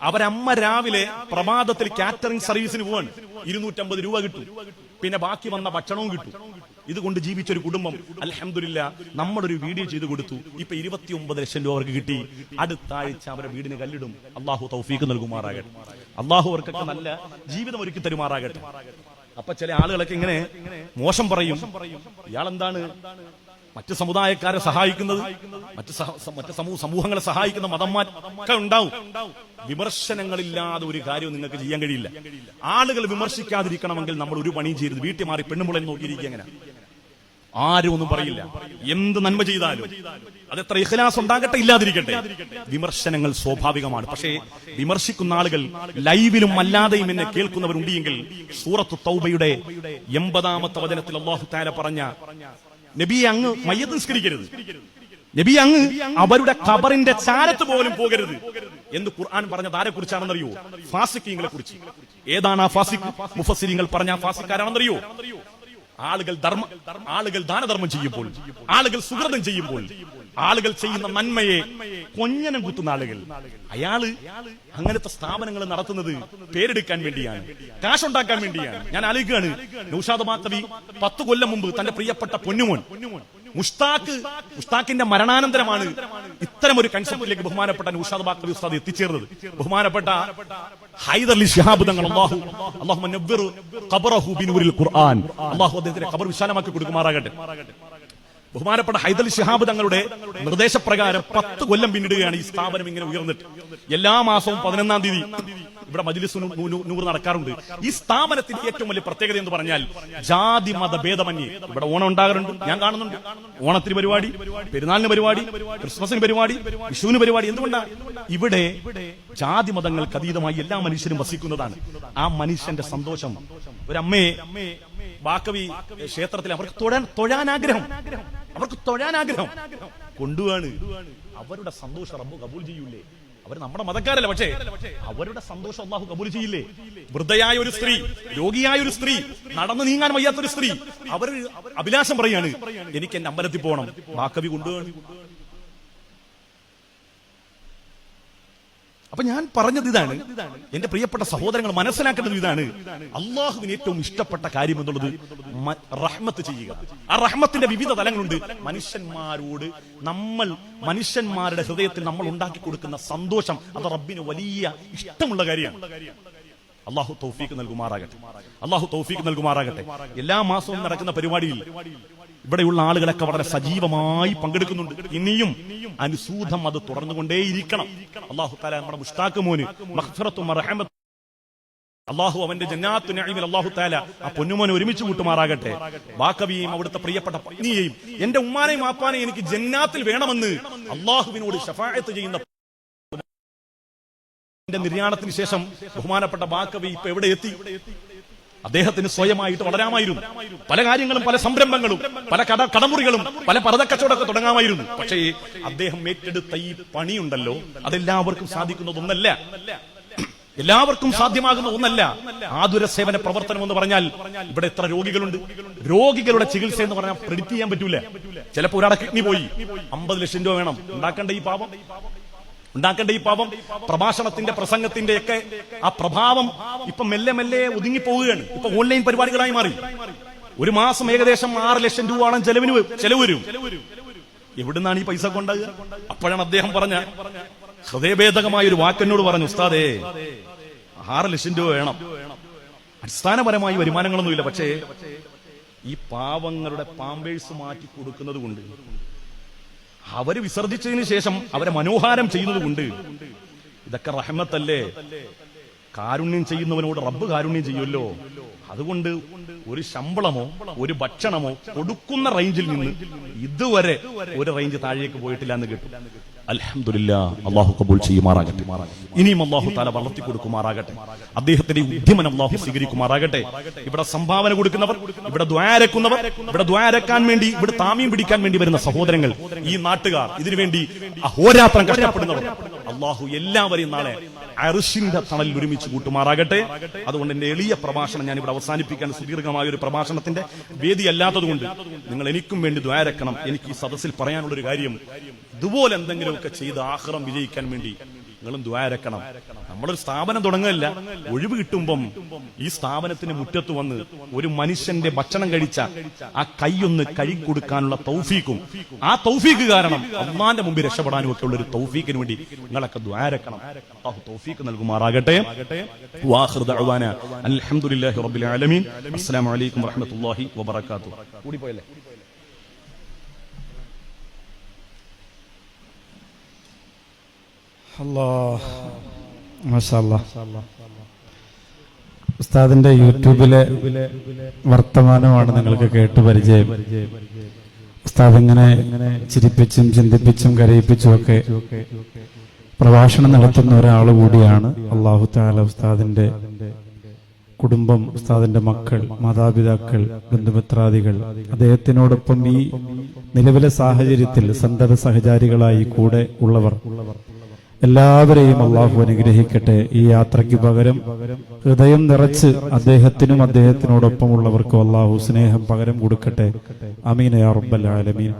അവരമ്മ രാവിലെ പ്രഭാതത്തിൽ കാറ്ററിംഗ് സർവീസിന് പോവാണ്. 250 രൂപ കിട്ടും, പിന്നെ ബാക്കി വന്ന ഭക്ഷണവും കിട്ടും. ഇതുകൊണ്ട് ജീവിച്ചൊരു കുടുംബം അൽഹംദുലില്ലാ നമ്മളൊരു വീഡിയോ ചെയ്ത് കൊടുത്തു. ഇപ്പൊ 29 ലക്ഷം രൂപ അവർക്ക് കിട്ടി. അടുത്ത ആഴ്ച അവരുടെ വീടിന് കല്ലിടും. അള്ളാഹു തൗഫീഖ് നൽകുമാറാകട്ടെ, അള്ളാഹു അവർക്കൊക്കെ നല്ല ജീവിതം ഒരുക്കി തരുമാറാകട്ടെ. അപ്പൊ ചില ആളുകളൊക്കെ ഇങ്ങനെ മോശം പറയും, ഇയാളെന്താണ് മറ്റ് സമുദായക്കാരെ സഹായിക്കുന്നത്, മറ്റ് സമൂഹങ്ങളെ സഹായിക്കുന്ന മതന്മാരൊക്കെ ഉണ്ടാവും. വിമർശനങ്ങളില്ലാതെ ഒരു കാര്യവും നിങ്ങൾക്ക് ചെയ്യാൻ കഴിയില്ല. ആളുകൾ വിമർശിക്കാതിരിക്കണമെങ്കിൽ നമ്മൾ ഒരു പണിയും ചെയ്യരുത്. വീട്ടിൽ മാറി പെണ്ണുമുളെ നോക്കിയിരിക്കുക. അങ്ങനെ ആരും ഒന്നും പറയില്ല. എന്ത് നന്മ ചെയ്താലും അതെത്ര ഇഖ്ലാസ് ഉണ്ടാകട്ടെ ഇല്ലാതിരിക്കട്ടെ, വിമർശനങ്ങൾ സ്വാഭാവികമാണ്. പക്ഷേ വിമർശിക്കുന്ന ആളുകൾ ലൈവിലും അല്ലാതെയും എന്നെ കേൾക്കുന്നവരുണ്ടെങ്കിൽ സൂറത്തു തൗബയുടെ 80-ാമത്തെ വചനത്തിൽ അല്ലാഹു തആല പറഞ്ഞ, നബി അങ്ങ് മയ്യത്ത് നിസ്കരിക്കരുത്, നബി അങ്ങ് അവരുടെ ഖബറിന്റെ ചാരത്ത് പോലും പോകരുത് എന്ന് ഖുർആൻ പറഞ്ഞത് ആരെ കുറിച്ചാണെന്നറിയോ? ഫാസിഖീങ്ങളെ കുറിച്ച്. ഏതാണ് ആ ഫാസിഖ്? മുഫസ്സിരീങ്ങൾ പറഞ്ഞ ഫാസിഖ് ആരാണെന്നറിയോ? ആളുകൾ ദാനധർമ്മം ചെയ്യുമ്പോൾ, ആളുകൾ സുഹൃതം ചെയ്യുമ്പോൾ, ആളുകൾ ചെയ്യുന്ന നന്മയെ കൊഞ്ഞനം കുത്തുന്ന ആളുകൾ, അയാള് അങ്ങനത്തെ സ്ഥാപനങ്ങൾ നടത്തുന്നത് പേരെടുക്കാൻ വേണ്ടിയാണ്, കാശുണ്ടാക്കാൻ വേണ്ടിയാണ്. ഞാൻ ആലോചിക്കുകയാണ്, നൗഷാദ് ബാക്കവി 10 കൊല്ലം മുമ്പ് തന്റെ പ്രിയപ്പെട്ട പൊന്നുമോൻ മുഷ്താഖിന്റെ മരണാനന്തരമാണ് ഇത്തരമൊരു കൺസെപ്റ്റിലേക്ക് ബഹുമാനപ്പെട്ട നൗഷാദ് ബാക്കവി ഉസ്താദ് എത്തിച്ചേർന്നത്. ബഹുമാനപ്പെട്ട ഹൈദർ അലി ശിഹാബ് തങ്ങൾ അല്ലാഹു നവ്വിർ ഖബറഹു ബിനൂരിൽ ഖുർആൻ, അല്ലാഹു അദ്ദേഹത്തിന്റെ ഖബർ വിശാലമാക്കി കൊടുക്കുമാറാകട്ടെ. ബഹുമാനപ്പെട്ട ഹൈദർ അലി ശിഹാബ് തങ്ങളുടെ നിർദ്ദേശപ്രകാരം 10 കൊല്ലം പിന്നിടുകയാണ് ഈ സ്ഥാപനം ഇങ്ങനെ ഉയർന്നിട്ട്. എല്ലാ മാസവും 11-ാം തീയതി ഇവിടെ മജ്‌ലിസ് നൂർ നടക്കാറുണ്ട്. ഈ സ്ഥാപനത്തിന്റെ ഏറ്റവും വലിയ പ്രത്യേകത എന്ന് പറഞ്ഞാൽ ജാതി മത ഭേദമന്യേ ഇവിടെ ഓണം ഉണ്ടാകാറുണ്ട്, ഞാൻ കാണുന്നുണ്ട്. ഓണത്തിന് പരിപാടി, പെരുന്നാളിന് പരിപാടി, ക്രിസ്മസിന് പരിപാടി, വിഷുവിന് പരിപാടി. എന്തുകൊണ്ടാണ്? ഇവിടെ ജാതി മതങ്ങൾക്ക് അതീതമായി എല്ലാ മനുഷ്യരും വസിക്കുന്നതാണ്. ആ മനുഷ്യന്റെ സന്തോഷം, ഒരമ്മയെ ബാക്കവി ക്ഷേത്രത്തിൽ അവർക്ക് തൊഴാൻ ആഗ്രഹം കൊണ്ടുപോവാണ്. അവരുടെ സന്തോഷം റബ്ബ് കബൂൽ ചെയ്യൂലേ? അവർ നമ്മുടെ മതക്കാരല്ല, പക്ഷേ അവരുടെ സന്തോഷം അല്ലാഹു കബൂൽ ചെയ്യില്ലേ? വൃദ്ധയായ ഒരു സ്ത്രീ, രോഗിയായ ഒരു സ്ത്രീ, നടന്നു നീങ്ങാൻ വയ്യാത്തൊരു സ്ത്രീ, അവർ അഭിലാഷം പറയാണ്, എനിക്ക് എന്റെ അമ്പലത്തിൽ പോകണം. ബാക്കവി കൊണ്ടുപോവാണ്. അപ്പൊ ഞാൻ പറഞ്ഞത് ഇതാണ്, എന്റെ പ്രിയപ്പെട്ട സഹോദരങ്ങൾ മനസ്സിലാക്കേണ്ടത് ഇതാണ്, അള്ളാഹുവിന് ഏറ്റവും ഇഷ്ടപ്പെട്ട കാര്യം എന്നുള്ളത് റഹ്മത്ത് ചെയ്യുക. ആ റഹ്മത്തിന്റെ വിവിധ തലങ്ങളുണ്ട്. മനുഷ്യന്മാരുടെ ഹൃദയത്തിൽ നമ്മൾ ഉണ്ടാക്കി കൊടുക്കുന്ന സന്തോഷം, അത് റബ്ബിന് വലിയ ഇഷ്ടമുള്ള കാര്യമാണ്. അള്ളാഹു തൗഫീഖ് നൽകുമാറാകട്ടെ. എല്ലാ മാസവും നടക്കുന്ന പരിപാടിയിൽ ഇവിടെയുള്ള ആളുകളൊക്കെ വളരെ സജീവമായി പങ്കെടുക്കുന്നുണ്ട്. ഇനിയും അനുസൂതം അത് തുടർന്നുകൊണ്ടേയിരിക്കണം. അല്ലാഹു തആല നമ്മുടെ മുഷ്താഖ് മോന് മഗ്ഫിറത്തും റഹ്മത്തും, അല്ലാഹു അവന്റെ ജന്നാത്തു നഈമിൽ അല്ലാഹു തആല ആ പൊന്നുമോനെ ഒരുമിച്ച് കൂട്ടുമാറാകട്ടെ. ബാക്കവിയെയും അവിടുത്തെ പ്രിയപ്പെട്ട പത്നിയെയും എന്റെ ഉമ്മാനെയും ആപ്പാനെയും എനിക്ക് ജന്നാത്തിൽ വേണമെന്ന് അല്ലാഹുവിനോട് ശഫാഅത്ത് ചെയ്യുന്ന നിര്യാണത്തിന് ശേഷം ബഹുമാനപ്പെട്ട ബാക്കവി ഇപ്പൊ എവിടെ എത്തി? അദ്ദേഹത്തിന് സ്വയമായിട്ട് വളരാമായിരുന്നു. പല കാര്യങ്ങളും, പല സംരംഭങ്ങളും, പല കടമുറികളും, പല പരദക്കച്ചവടമൊക്കെ തുടങ്ങാമായിരുന്നു. പക്ഷേ അദ്ദേഹം ഏറ്റെടുത്ത ഈ പണിയുണ്ടല്ലോ, അതെല്ലാവർക്കും സാധിക്കുന്നതൊന്നല്ല, എല്ലാവർക്കും സാധ്യമാകുന്ന ഒന്നല്ല. ആതുര സേവന പ്രവർത്തനം എന്ന് പറഞ്ഞാൽ ഇവിടെ എത്ര രോഗികളുണ്ട്, രോഗികളുടെ ചികിത്സ എന്ന് പറഞ്ഞാൽ പ്രെഡിക്റ്റ് ചെയ്യാൻ പറ്റൂല. ചിലപ്പോൾ ഒരാളെ കിഡ്നി പോയി 50 ലക്ഷം രൂപ വേണം. ഉണ്ടാക്കേണ്ട ഈ പാപം പ്രഭാഷണത്തിന്റെ പ്രസംഗത്തിന്റെ ഒക്കെ ആ പ്രഭാവം ഇപ്പൊ മെല്ലെ മെല്ലെ ഒതുങ്ങിപ്പോവുകയാണ്. ഇപ്പൊ ഓൺലൈൻ പരിപാടികളായി മാറി. ഒരു മാസം ഏകദേശം 6 ലക്ഷം രൂപയാണ് ചെലവ് വരും. എവിടുന്നാണ് ഈ പൈസ കൊണ്ടുക? അപ്പോഴാണ് അദ്ദേഹം പറഞ്ഞ ഹൃദയഭേദകമായ ഒരു വാക്കെന്നോട് പറഞ്ഞു, ഉസ്താദേ 6 ലക്ഷം രൂപ വേണം. അടിസ്ഥാനപരമായി വരുമാനങ്ങളൊന്നുമില്ല, പക്ഷേ ഈ പാവങ്ങളുടെ പാമ്പേഴ്സ് മാറ്റി കൊടുക്കുന്നത് കൊണ്ട്, അവര് വിസർജിച്ചതിന് ശേഷം അവരെ മനോഹാരം ചെയ്യുന്നത് കൊണ്ട്, ഇതൊക്കെ റഹ്മത്തല്ലേ? കാരുണ്യം ചെയ്യുന്നവനോട് റബ്ബ് കാരുണ്യം ചെയ്യുമല്ലോ. അതുകൊണ്ട് ഒരു ശമ്പളമോ ഒരു ഭക്ഷണമോ കൊടുക്കുന്ന റേഞ്ചിൽ നിന്ന് ഇതുവരെ ഒരു റേഞ്ച് താഴേക്ക് പോയിട്ടില്ല എന്ന് കേട്ടു. അൽഹംദുലില്ലാഹ്, അല്ലാഹു കബൂൽ ചെയ്യുമാറാകട്ടെ. ഇനിയും അല്ലാഹു തആല വളർത്തി കൊടുക്കുമാറാകട്ടെ. അദ്ദേഹത്തിന്റെ ഉദ്യമനം അല്ലാഹു സ്വീകരിക്കുമാറാകട്ടെ. ഇവിടെ സംഭാവന കൊടുക്കുന്നവർ, ഇവിടെ ദ്വാരക്കുന്നവർ, ഇവിടെ ദ്വാരക്കാൻ വേണ്ടി, ഇവിടെ താമീം പിടിക്കാൻ വേണ്ടി വരുന്ന സഹോദരങ്ങൾ, ഈ നാട്ടുകാർ, ഇതിനുവേണ്ടി അഹോരാത്രം കഷ്ടപ്പെടുന്നവർ, അല്ലാഹു എല്ലാവരെയും നാളെ അർശിന്റെ തണലിൽ ഒരുമിച്ച് കൂട്ടുമാറാകട്ടെ. അതുകൊണ്ട് എന്റെ എളിയ പ്രഭാഷണം ഞാൻ ഇവിടെ അവസാനിപ്പിക്കാൻ, സുദീർഘമായ ഒരു പ്രഭാഷണത്തിന്റെ വേദി അല്ലാത്തതുകൊണ്ട് നിങ്ങൾ എനിക്കും വേണ്ടി ദ്വാരക്കണം. എനിക്ക് ഈ സദസ്സിൽ പറയാനുള്ളൊരു കാര്യം, ഇതുപോലെ എന്തെങ്കിലുമൊക്കെ ചെയ്ത് ആഖിറം വിജയിക്കാൻ വേണ്ടി നിങ്ങളും ദ്വാരക്കണം. നമ്മളൊരു സ്ഥാപനം തുടങ്ങുകയല്ല, ഒഴിവ് കിട്ടുമ്പം ഈ സ്ഥാപനത്തിന് മുറ്റത്ത് വന്ന് ഒരു മനുഷ്യന്റെ ഭക്ഷണം കഴിച്ച ആ കൈയൊന്ന് കഴുകിക്കൊടുക്കാനുള്ള തൗഫീഖും, ആ തൗഫീഖ് കാരണം അല്ലാഹുവിന്റെ മുമ്പിൽ രക്ഷപ്പെടാനും ഒക്കെ ഉള്ള ഒരു തൗഫീഖിന് വേണ്ടി നിങ്ങളൊക്കെ ദ്വാരക്കണം. അല്ലാഹു തൗഫീഖ് നൽകുമാറാകട്ടെ. വആഖിറു ദഅവാനാ അൽഹംദുലില്ലാഹി റബ്ബിൽ ആലമീൻ. അസ്സലാമു അലൈക്കും വറഹ്മത്തുള്ളാഹി വബറകാതുഹു. കൂടി പോയല്ലേ? ഉസ്താദിന്റെ യൂട്യൂബിലെ വർത്തമാനമാണ് നിങ്ങൾക്ക് കേട്ട് പരിചയം. ഉസ്താദ് ഇങ്ങനെ ചിരിപ്പിച്ചും ചിന്തിപ്പിച്ചും കരയിപ്പിച്ചും ഒക്കെ പ്രഭാഷണം നടത്തുന്ന ഒരാൾ കൂടിയാണ്. അല്ലാഹു തആല ഉസ്താദിന്റെ കുടുംബം, ഉസ്താദിന്റെ മക്കൾ, മാതാപിതാക്കൾ, ബന്ധുമിത്രാദികൾ, അദ്ദേഹത്തിനോടൊപ്പം ഈ നിലവിലെ സാഹചര്യത്തിൽ സന്തത സഹചാരികളായി കൂടെ ഉള്ളവർ എല്ലാവരെയും അള്ളാഹു അനുഗ്രഹിക്കട്ടെ. ഈ യാത്രയ്ക്ക് പകരം ഹൃദയം നിറച്ച് അദ്ദേഹത്തിനും അദ്ദേഹത്തിനോടൊപ്പമുള്ളവർക്കും അള്ളാഹു സ്നേഹം പകരം കൊടുക്കട്ടെ. ആമീൻ യാ റബ്ബൽ ആലമീൻ.